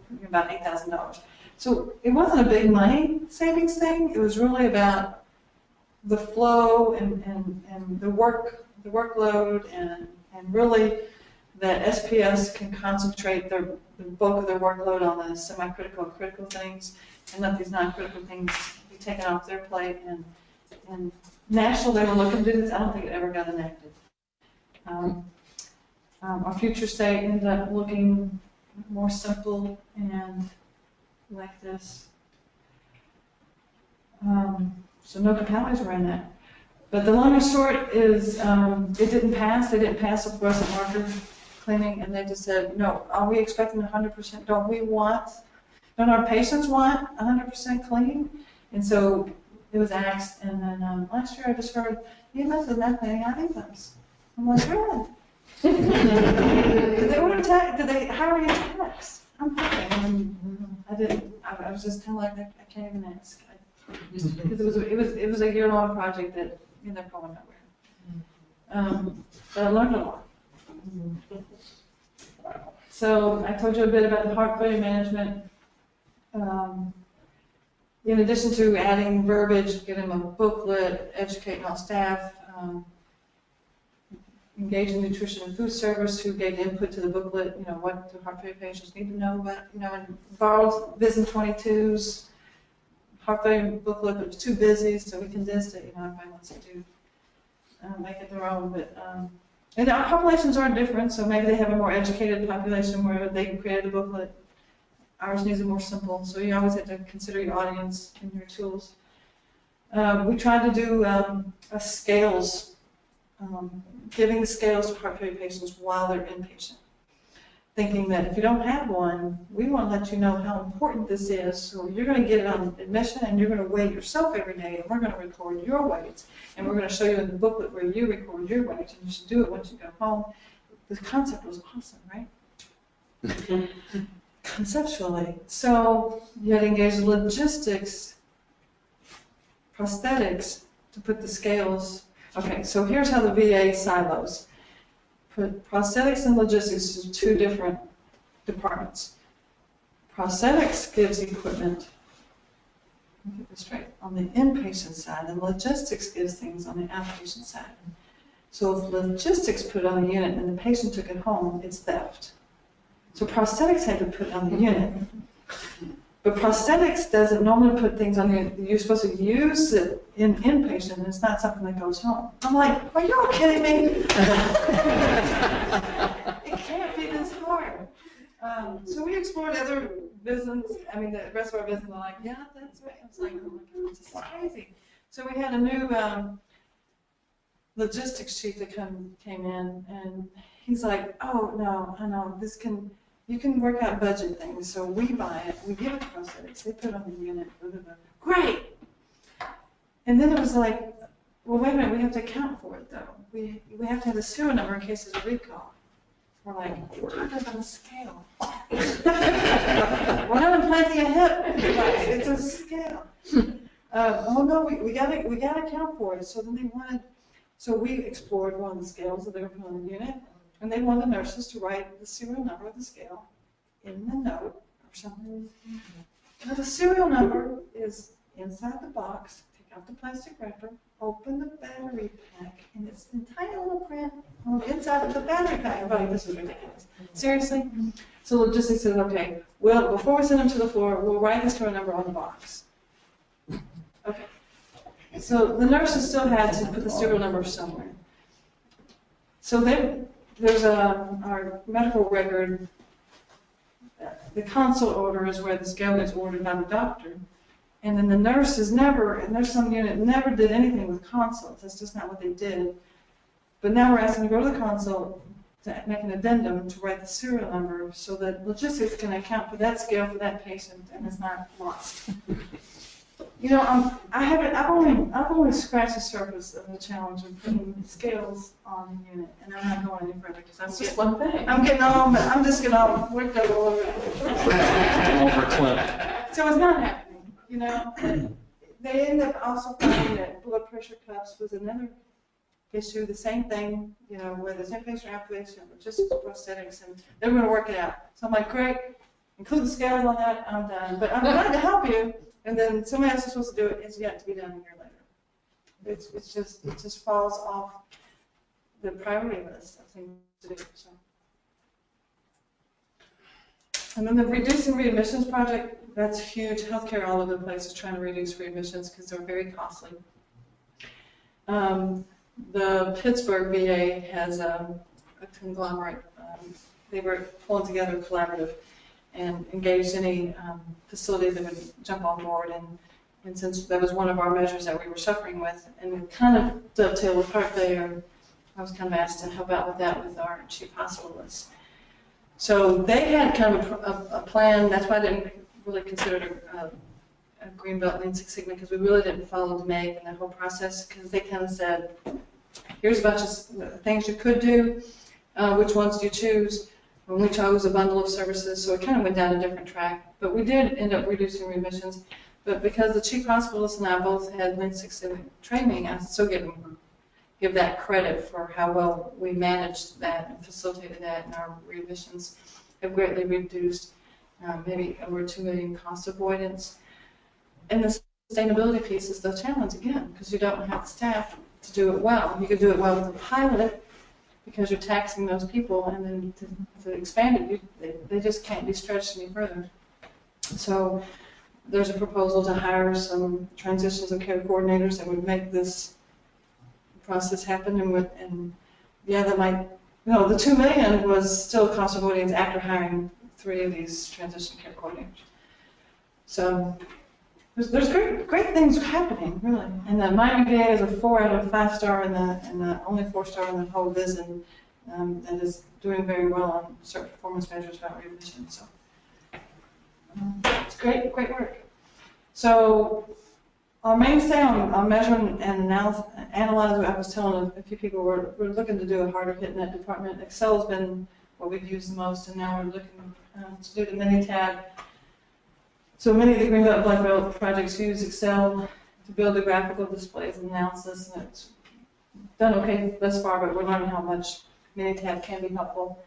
$8,000. So it wasn't a big money savings thing, it was really about the flow and the workload, and really that SPS can concentrate the bulk of their workload on the semi-critical and critical things, and let these non-critical things be taken off their plate. And national, they were looking to do this. I don't think it ever got enacted. Our future state ended up looking more simple and like this. So no fatalities were in that. But the long and short is, it didn't pass. They didn't pass the fluorescent marker cleaning, and they just said, no, are we expecting 100%? Don't our patients want 100% clean? And so it was axed, and then last year I just heard, EMS is not cleaning out EMS. I'm like, really? Did they order did they hire any techs? I'm thinking, I didn't, I was just kind of like, I can't even ask. Because it was a year-long project that ended up going nowhere. But I learned a lot. So I told you a bit about the heart failure management. In addition to adding verbiage, getting them a booklet, educating all staff, engaging nutrition and food service who gave input to the booklet, what do heart failure patients need to know about, and borrowed VISN 22's heart failure booklet, but it was too busy, so we condensed it, everybody wants to do, make it their own, but, and our populations are different, so maybe they have a more educated population where they can create a booklet. Ours needs it more simple, so you always have to consider your audience and your tools. We tried to do a scales, giving the scales to heart failure patients while they're inpatient, thinking that if you don't have one, we want to let you know how important this is, so you're going to get it on admission, and you're going to weigh yourself every day, and we're going to record your weights, and we're going to show you in the booklet where you record your weights, and you should do it once you go home. The concept was awesome, right? Conceptually. So you had to engage the logistics, prosthetics, to put the scales. Okay, so here's how the VA silos. Prosthetics and logistics are two different departments. Prosthetics gives equipment, let me get this straight, on the inpatient side, and logistics gives things on the outpatient side. So if logistics put it on the unit and the patient took it home, it's theft. So prosthetics had to put it on the unit. But prosthetics doesn't normally put things on the unit. You're supposed to use it in inpatient, and it's not something that goes home. I'm like, are you all kidding me? It can't be this hard. So we explored other business, the rest of our business, are like, yeah, that's right. I was like, oh my God, this is crazy. So we had a new logistics chief that came in, and he's like, oh, no, I know, you can work out budget things, so we buy it, we give it to prosthetics, they put it on the unit, blah, blah, blah. Great! And then it was like, well, wait a minute, we have to account for it, though. We have to have the serial number in case there's a recall. We're like, we're talking about a scale. We're not implanting a hip, it's a scale. Oh no, we gotta account for it. So then so we explored one of the scales that they were putting on the unit, and they wanted the nurses to write the serial number of the scale in the note or something. Now the serial number is inside the box. Take out the plastic wrapper, open the battery pack, and it's in tiny little print on the inside of the battery pack. I'm like, this is ridiculous. Seriously? So logistics says, okay, well, before we send them to the floor, we'll write the serial number on the box. Okay. So the nurses still had to put the serial number somewhere. So then there's our medical record. The consult order is where the scale gets ordered by the doctor. And then the nurses never, and there's some unit never did anything with consults. That's just not what they did. But now we're asking to go to the consult to make an addendum to write the serial number so that logistics can account for that scale for that patient and it's not lost. I've only scratched the surface of the challenge of putting scales on the unit, and I'm not going any further because That's just one thing. I'm getting all worked up all over it. So it's not happening, They end up also finding that blood pressure cuffs was another issue, the same thing, where the same patient application, but just prosthetics, and they're going to work it out. So I'm like, great, include the scales on that, I'm done. But I'm glad to help you. And then somebody else is supposed to do it, it's yet to be done a year later. It just falls off the priority list of things to do. So. And then the reducing readmissions project, that's huge. Healthcare all over the place is trying to reduce readmissions because they're very costly. The Pittsburgh VA has a conglomerate. They were pulling together a collaborative and engaged any facility that would jump on board. And since that was one of our measures that we were suffering with, and we kind of dovetailed with Heart Day, I was kind of asked to help out with that with our chief hospitalist. So they had kind of a plan. That's why I didn't really consider it a Greenbelt Lean Six Sigma, because we really didn't follow the MAG and that whole process, because they kind of said, here's a bunch of things you could do. Which ones do you choose? And we chose a bundle of services, so it kind of went down a different track. But we did end up reducing readmissions. But because the chief hospitalist and I both had Lean Six Sigma training, I still give that credit for how well we managed that and facilitated that, and our readmissions have greatly reduced, maybe over 2 million cost avoidance. And the sustainability piece is the challenge again, because you don't have the staff to do it well. You could do it well with a pilot, because you're taxing those people, and then to expand it, they just can't be stretched any further. So there's a proposal to hire some transitions and care coordinators that would make this process happen, and that might, the $2 million was still cost avoidance after hiring 3 of these transition care coordinators. So there's great things happening, really. And the Miami VA is a 4 out of 5 star, and the only 4-star in the whole VISN that is doing very well on certain performance measures about readmission. So it's great work. So our mainstay on measuring and analyzing, I was telling a few people we're looking to do a harder hit in that department. Excel has been what we've used the most, and now we're looking to do the Minitab. So many of the Greenbelt Black Belt projects use Excel to build the graphical displays and analysis, and it's done okay thus far, but we're learning how much Minitab can be helpful.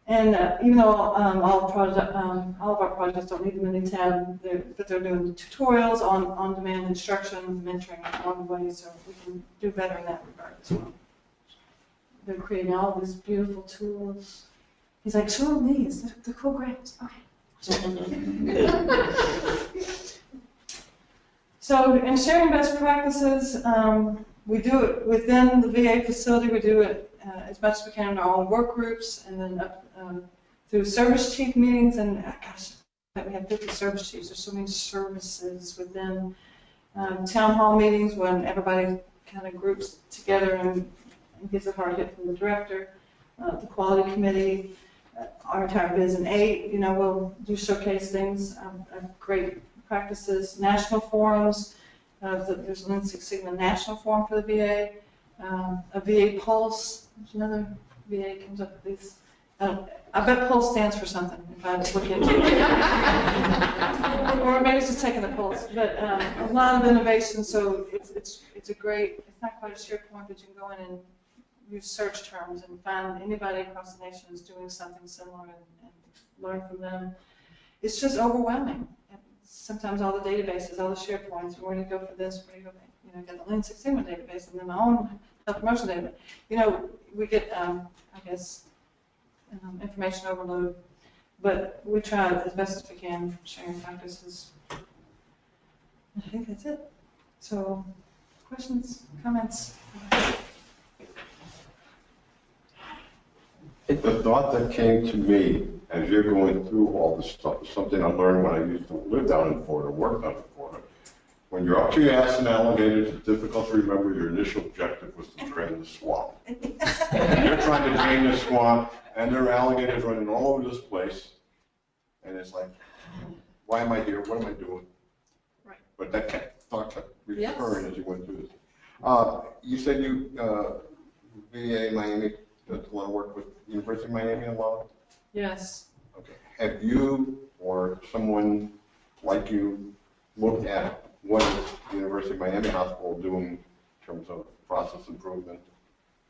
And even though all of our projects don't need the Minitab, but they're doing tutorials on-demand instruction, mentoring along the way, so we can do better in that regard as well. They're creating all these beautiful tools. He's like, show them these, they're cool graphics. Okay. So in sharing best practices, we do it within the VA facility. We do it as much as we can in our own work groups, and then up through service chief meetings. And gosh, we have 50 service chiefs. There's so many services within town hall meetings when everybody kind of groups together and gets a hard hit from the director, the quality committee. Our entire VISN 8, we'll do showcase things of great practices, national forums. There's a Lean Six Sigma national forum for the VA, a VA Pulse. There's another VA comes up with these. I bet Pulse stands for something if I look into it. Or maybe it's just taking the pulse. But a lot of innovation, so it's a great. It's not quite a SharePoint, but you can go in and use search terms and find anybody across the nation is doing something similar and learn from them. It's just overwhelming. And sometimes all the databases, all the SharePoints, where do you go for this, where do you go, got the Lean Six Sigma database and then my own health promotion database. We get, information overload, but we try as best as we can sharing practices. I think that's it. So, questions, comments? The thought that came to me as you're going through all this stuff is something I learned when I used to live down in Florida, work down in Florida. When you're up to your ass in alligators, it's difficult to remember your initial objective was to drain the swamp. You're trying to drain the swamp, and there are alligators running all over this place, and it's like, why am I here? What am I doing? Right. but that thought kept Yes. recurring as you went through this. You said you, VA Miami does a lot of work with University of Miami a lot? Yes. Okay. Have you or someone like you looked at what is the University of Miami Hospital doing in terms of process improvement?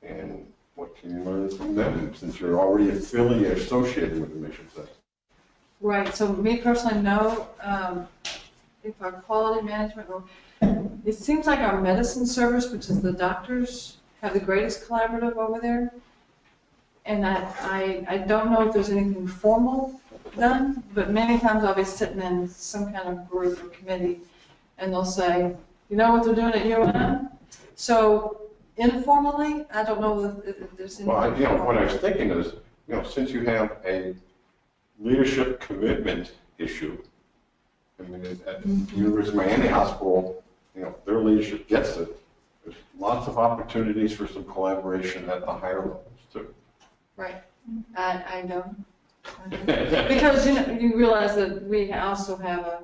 And what can you learn from them since you're already affiliated, associated with them, I should say? Right, so me personally, no. If our quality management, it seems like our medicine service, which is the doctors, have the greatest collaborative over there. And I don't know if there's anything formal done, but many times I'll be sitting in some kind of group or committee, and they'll say, you know what they're doing at UM? So informally, I don't know if there's anything. Well, you know, what I was thinking is, you know, since you have a leadership commitment issue, I mean, at the University of Miami Hospital, you know, their leadership gets it. There's lots of opportunities for some collaboration at the higher levels too. Right, I know. Because, you know, you realize that we also have a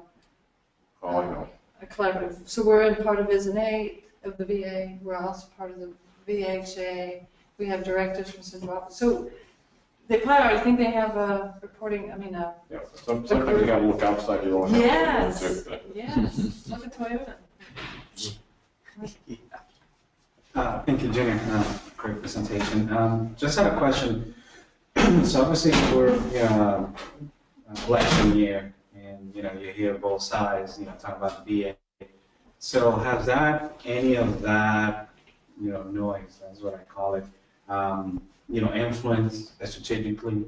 Oh, I know. a collaborative. So we're in part of ISNA of the VA. We're also part of the VHA. We have directors from central office. So they collaborate. I think they have a reporting. I mean, Yeah, sometimes you got to look outside your own house. yes, Too. yes. Look at Toyota. Thank you, Jenny. Great presentation. Just had a question. So obviously we're election year, and you hear both sides, talk about the VA. So has any of that, noise, that's what I call it, influenced strategically,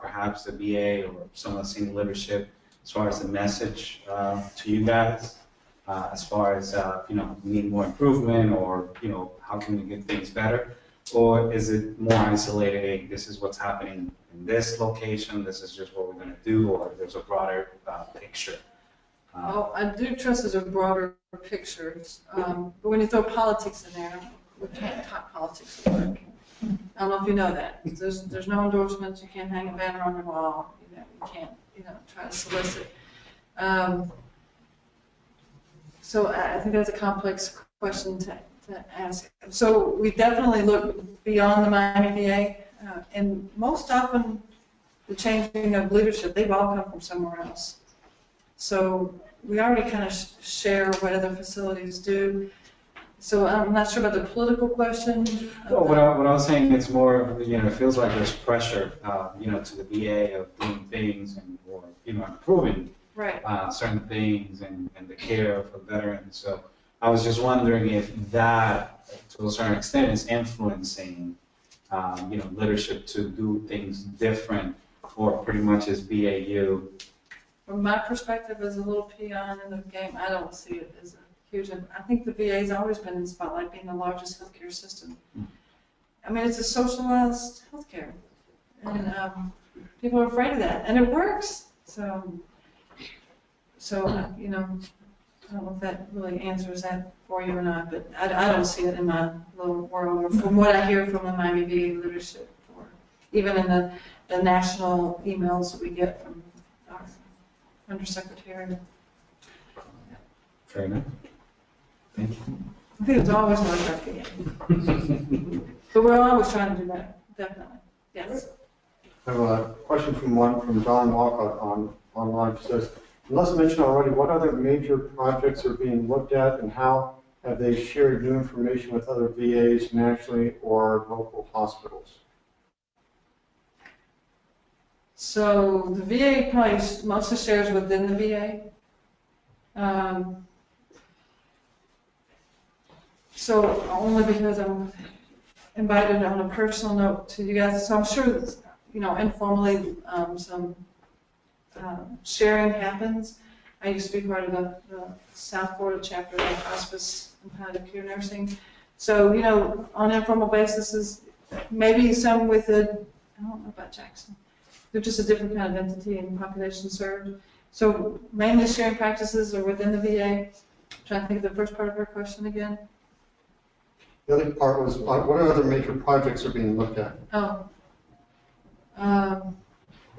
perhaps the VA or some of the senior leadership as far as the message to you guys? As far as, need more improvement, or, how can we get things better? Or is it more isolated, hey, this is what's happening in this location, this is just what we're going to do, or there's a broader picture? Oh, I do trust there's a broader picture. But when you throw politics in there, we can't talk politics at work. I don't know if you know that. There's no endorsements, you can't hang a banner on your wall, you can't, try to solicit. So I think that's a complex question to ask. So we definitely look beyond the Miami VA, and most often the changing of leadership, they've all come from somewhere else. So we already kind of share what other facilities do. So I'm not sure about the political question. Well, what I was saying, it's more, it feels like there's pressure, to the VA of doing things or improving Right. certain things and the care for veterans. So I was just wondering if that, to a certain extent, is influencing, leadership to do things different, or pretty much as BAU. From my perspective as a little peon in the game, I don't see it as a huge. I think the VA's always been in the spotlight, being the largest healthcare system. I mean, it's a socialized healthcare, and people are afraid of that, and it works. So I don't know if that really answers that for you or not, but I don't see it in my little world, or from what I hear from the Miami VA leadership, or even in the national emails that we get from our undersecretary. Fair enough. Thank you. I think it's always like our VA. But we're always trying to do better, definitely. Yes. I have a question from Don Walcott online. It says, unless mentioned already, what other major projects are being looked at, and how have they shared new information with other VAs nationally or local hospitals? So the VA probably mostly shares within the VA. So only because I'm invited on a personal note to you guys, so I'm sure that, informally some sharing happens. I used to be part of the South Florida chapter of hospice and palliative care nursing. So, on an informal basis, maybe some with I don't know about Jackson. They're just a different kind of entity and population served. So mainly sharing practices are within the VA. I'm trying to think of the first part of her question again. The other part was, what other major projects are being looked at? Oh.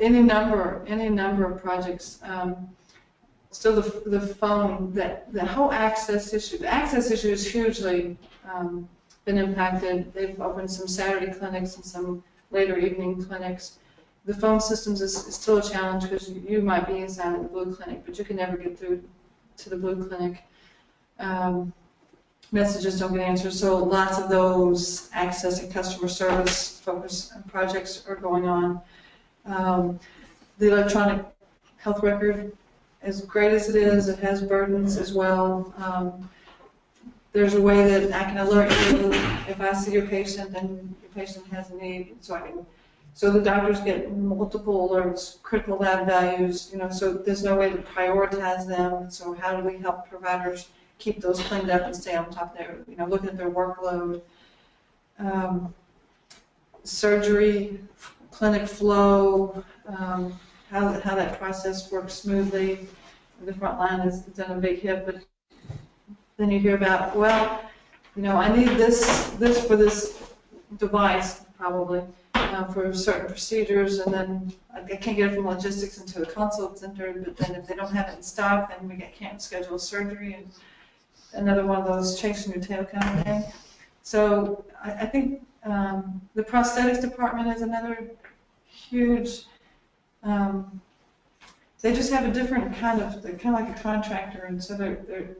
Any number of projects. still the phone, the whole access issue, the access issue is hugely been impacted. They've opened some Saturday clinics and some later evening clinics. The phone systems is still a challenge because you might be assigned at the Blue Clinic, but you can never get through to the Blue Clinic. Messages don't get answered, so lots of those access and customer service focus projects are going on. The electronic health record, as great as it is, it has burdens as well. There's a way that I can alert you if I see your patient and your patient has a need, so the doctors get multiple alerts, critical lab values, so there's no way to prioritize them. So how do we help providers keep those cleaned up and stay on top of their, look at their workload? Surgery, clinic flow, how that process works smoothly. The front line has done a big hit, but then you hear about, well, I need this for this device probably for certain procedures, and then I can't get it from logistics until the consult center. But then if they don't have it in stock, then we can't schedule a surgery, and another one of those chasing your tail kind of thing. So I think the prosthetics department is another huge. They just have a different they're kind of like a contractor, and so they're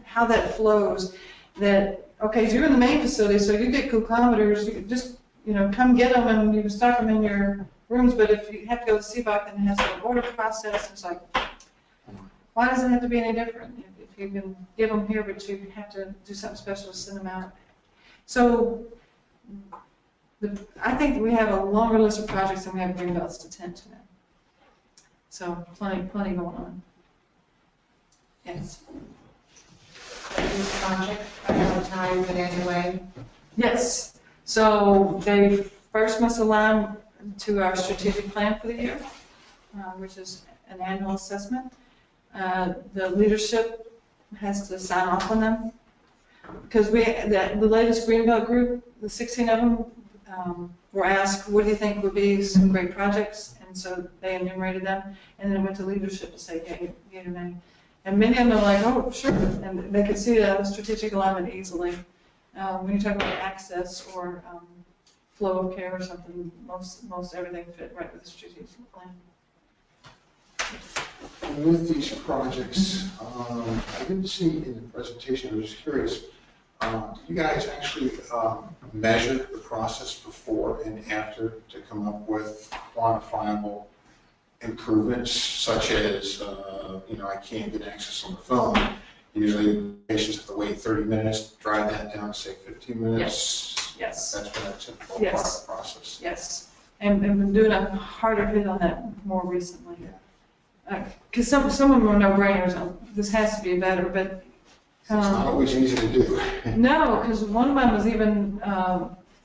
how that flows. That okay, so you're in the main facility, so you get glucometers. You just come get them and you can stock them in your rooms. But if you have to go to CBOC, then it has an order process. It's like, why does it have to be any different? If you can give them here, but you have to do something special to send them out. So I think we have a longer list of projects than we have Greenbelts to tend to now. So plenty going on. Yes. This project, prioritize it anyway. Yes. So they first must align to our strategic plan for the year, which is an annual assessment. The leadership has to sign off on them because the latest Greenbelt group, the 16 of them, were asked, what do you think would be some great projects? And so they enumerated them, and then went to leadership to say, yeah, or nay. And many of them are like, oh, sure, and they could see the strategic alignment easily. When you talk about access or flow of care or something, most everything fit right with the strategic plan. With these projects, I didn't see in the presentation, I was just curious, you guys actually measure the process before and after to come up with quantifiable improvements, such as, I can't get access on the phone. Usually patients have to wait 30 minutes, drive that down to say 15 minutes. Yes. That's been a typical Yes. part of the process. Yes. And been doing a harder hit on that more recently. Because some of them are no-brainers. This has to be better, but It's not always easy to do. no, because one of them was even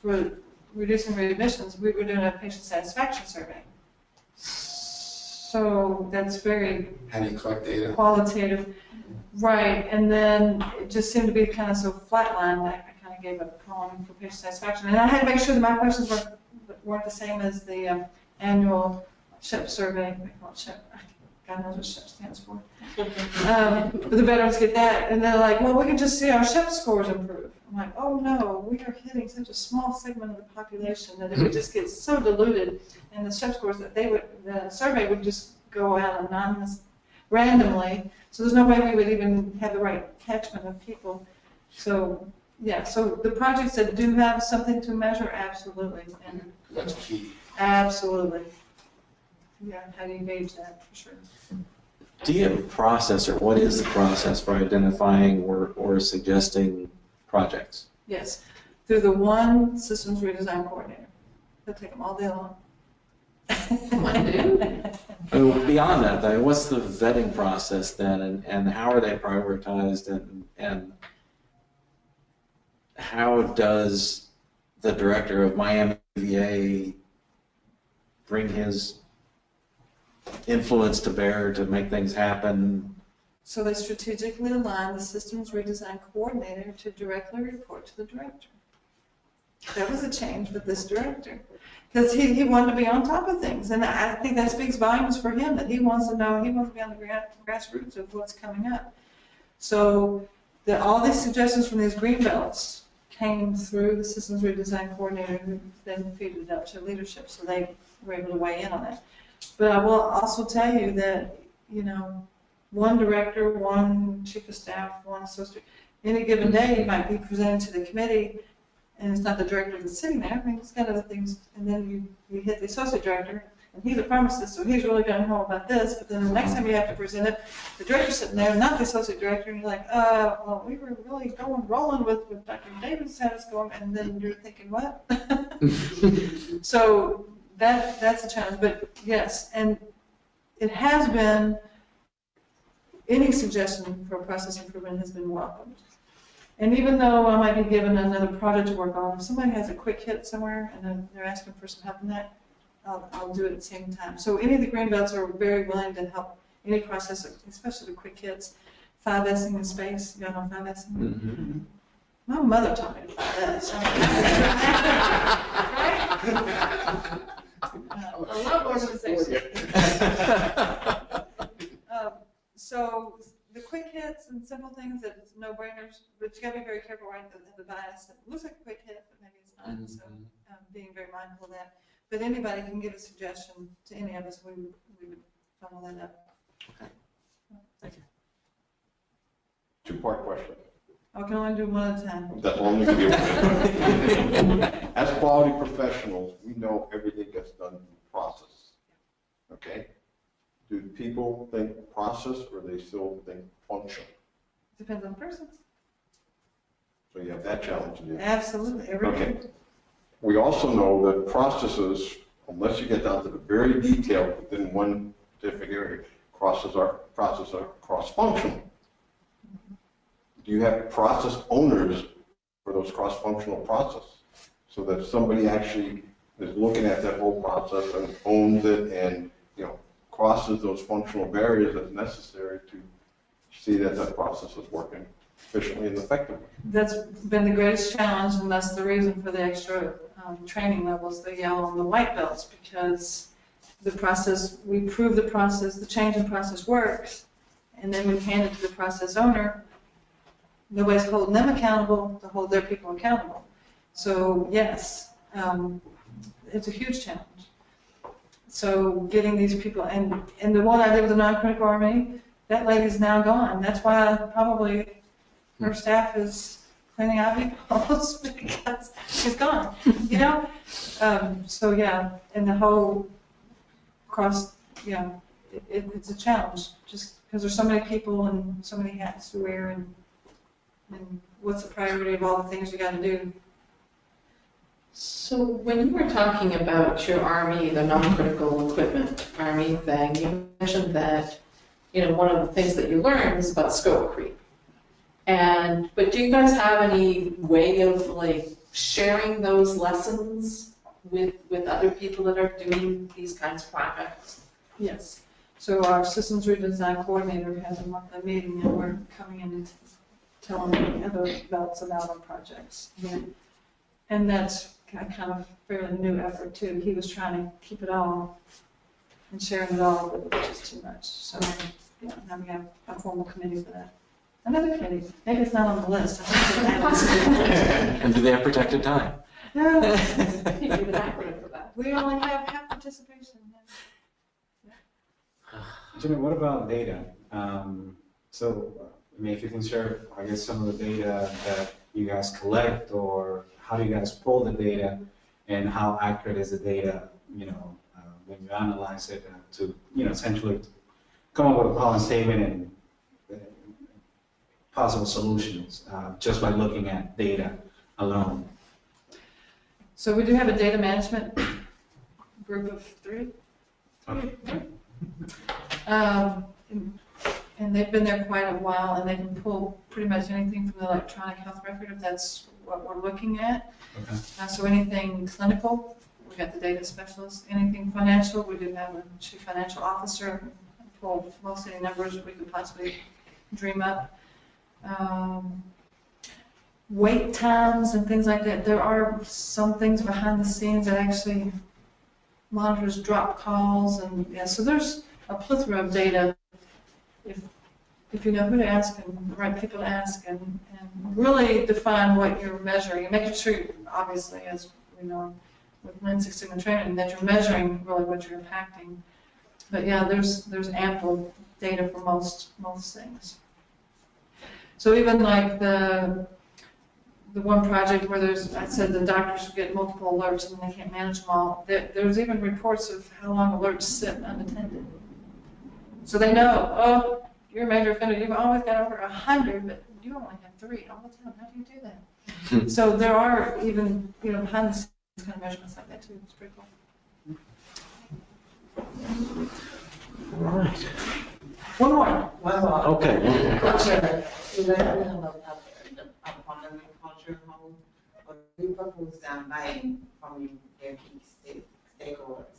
for reducing readmissions. We were doing a patient satisfaction survey. So that's very How do you collect data? qualitative, right? And then it just seemed to be kind of so flatlined. I kind of gave up calling for patient satisfaction, and I had to make sure that my questions weren't the same as the annual SHEP survey. We call it SHEP. God knows what SHEP stands for. But the veterans get that, and they're like, well, we can just see our SHEP scores improve. I'm like, oh no, we are hitting such a small segment of the population that it would just get so diluted, and the SHEP scores that the survey would just go out anonymous, randomly, so there's no way we would even have the right catchment of people. So, yeah, so the projects that do have something to measure, absolutely. And That's key. absolutely. Yeah, how do you gauge that, for sure. Do you have a process, or what is the process for identifying or suggesting projects? Yes, through the one systems redesign coordinator. They'll take them all day long. Beyond that, though, what's the vetting process then, and how are they prioritized, and how does the director of Miami VA bring his influence to bear to make things happen? So they strategically align the systems redesign coordinator to directly report to the director. That was a change with this director. Because he wanted to be on top of things. And I think that speaks volumes for him, that he wants to know, he wants to be on the grassroots of what's coming up. So all these suggestions from these green belts came through the systems redesign coordinator, who then feed it up to leadership, so they were able to weigh in on it. But I will also tell you that, you know, one director, one chief of staff, one associate, any given day might be presented to the committee, and it's not the director that's sitting there. I mean, it's kind of the things, and then you hit the associate director, and he's a pharmacist, so he's really going to know about this. But then the next time you have to present it, the director's sitting there, not the associate director, and you're like, well, we were really rolling with Dr. Davis had us going, and then you're thinking, what? So that's a challenge. But yes, and it has been, any suggestion for process improvement has been welcomed. And even though I might be given another project to work on, if somebody has a quick hit somewhere and then they're asking for some help in that, I'll do it at the same time. So any of the green belts are very willing to help any process, especially the quick hits. 5S'ing in space, you all know 5S'ing? Mm-hmm. My mother taught me about this. I love organization. So the quick hits and simple things that it's no-brainers, but you got to be very careful, right? The bias. It looks like a quick hit, but maybe it's not. So being very mindful of that. But anybody can give a suggestion to any of us. We would follow that up. Okay. Thank you. Two-part question. I can only do one at a time. That's only going to be one. As quality professionals, we know everything gets done through process. Okay? Do people think process or they still think function? Depends on the person. So you have that challenge in you. Absolutely. Okay. We also know that processes, unless you get down to the very detail within one specific area, processes are cross-functional. Do you have process owners for those cross-functional processes so that somebody actually is looking at that whole process and owns it and, you know, crosses those functional barriers as necessary to see that that process is working efficiently and effectively? That's been the greatest challenge, and that's the reason for the extra training levels, the yellow and the white belts, because the process, we prove the process, the change in process works, and then we hand it to the process owner. Nobody's holding them accountable to hold their people accountable. So yes, it's a huge challenge. So getting these people, and the one I did with the non-critical army, that lady's now gone. That's why probably her staff is cleaning ivy balls, because she's gone, you know? So yeah, and the whole cross, yeah, it's a challenge, just because there's so many people and so many hats to wear, and what's the priority of all the things you got to do. So when you were talking about your Army, the non-critical equipment Army thing, you mentioned that, you know, one of the things that you learned is about scope creep. But do you guys have any way of like sharing those lessons with other people that are doing these kinds of projects? Yes. So our systems redesign coordinator has a monthly meeting, and we're coming in and telling the other belts about our projects. And that's kind of a fairly new effort too. He was trying to keep it all and sharing it all, but it was just too much. So yeah, now we have a formal committee for that. Another committee. Maybe it's not on the list. And do they have protected time? No. We only have half participation. Jimmy, what about data? So, I mean, if you can share, I guess, some of the data that you guys collect, or how do you guys pull the data, and how accurate is the data, you know, when you analyze it to, you know, essentially come up with a problem statement and possible solutions just by looking at data alone? So we do have a data management group of 3. Okay. And they've been there quite a while, and they can pull pretty much anything from the electronic health record if that's what we're looking at. Okay. So anything clinical, we got the data specialist. Anything financial, we do have a chief financial officer, pull most any numbers we could possibly dream up. wait times and things like that. There are some things behind the scenes that actually monitors drop calls, and yeah, so there's a plethora of data. If you know who to ask and the right people to ask, and really define what you're measuring, and making sure, obviously, as we know with Lean Six Sigma training, that you're measuring really what you're impacting. But yeah, there's ample data for most things. So even like the one project where I said the doctors get multiple alerts and they can't manage them all. There's even reports of how long alerts sit unattended. So they know, oh, you're a major offender, you've always got over 100, but you only have 3 all the time. How do you do that? So there are even, behind the scenes kind of measurements like that too. It's pretty cool. All right. One more. Okay. You let me know upon the culture home, or you propose down buying from their key stakeholders.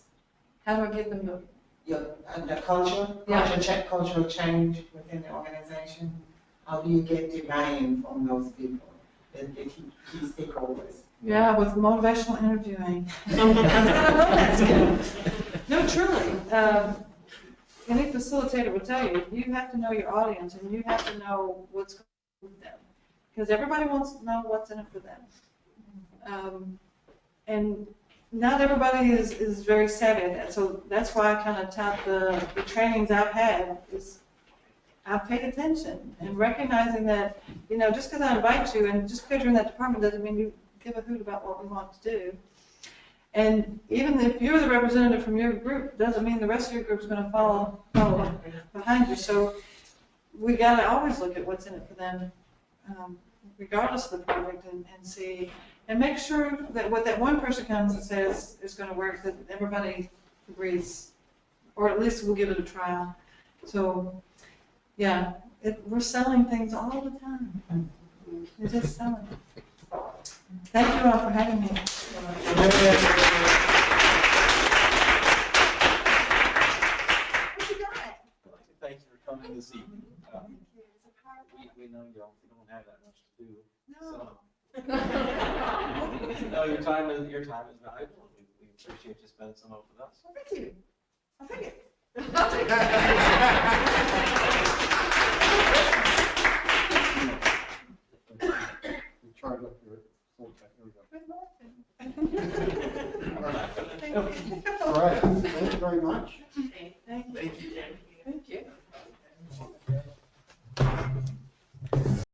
How do I get them to? The cultural change within the organization. How do you get the buy-in from those people, the key stakeholders? Yeah, with motivational interviewing. I don't know that skill. No, truly. Any facilitator will tell you, you have to know your audience and you have to know what's going on with them. Because everybody wants to know what's in it for them. And not everybody is very savvy at that. So that's why I kind of tout the trainings I've had is I've paid attention and recognizing that, just because I invite you and just because you're in that department doesn't mean you give a hoot about what we want to do. And even if you're the representative from your group, doesn't mean the rest of your group is going to follow behind you. So we got to always look at what's in it for them, regardless of the project, and see, and make sure that what that one person comes and says is going to work, that everybody agrees, or at least we'll give it a trial. So, yeah, we're selling things all the time. We're just selling. Thank you all for having me. Thank you for coming this evening. We know you don't have that much to do. No. So. No, your time is valuable. We appreciate you spending some of it with us. Well, thank you. I'll take it. Charge up your full check. Here we go. Thank you. All right. Thank you very much. Thank you.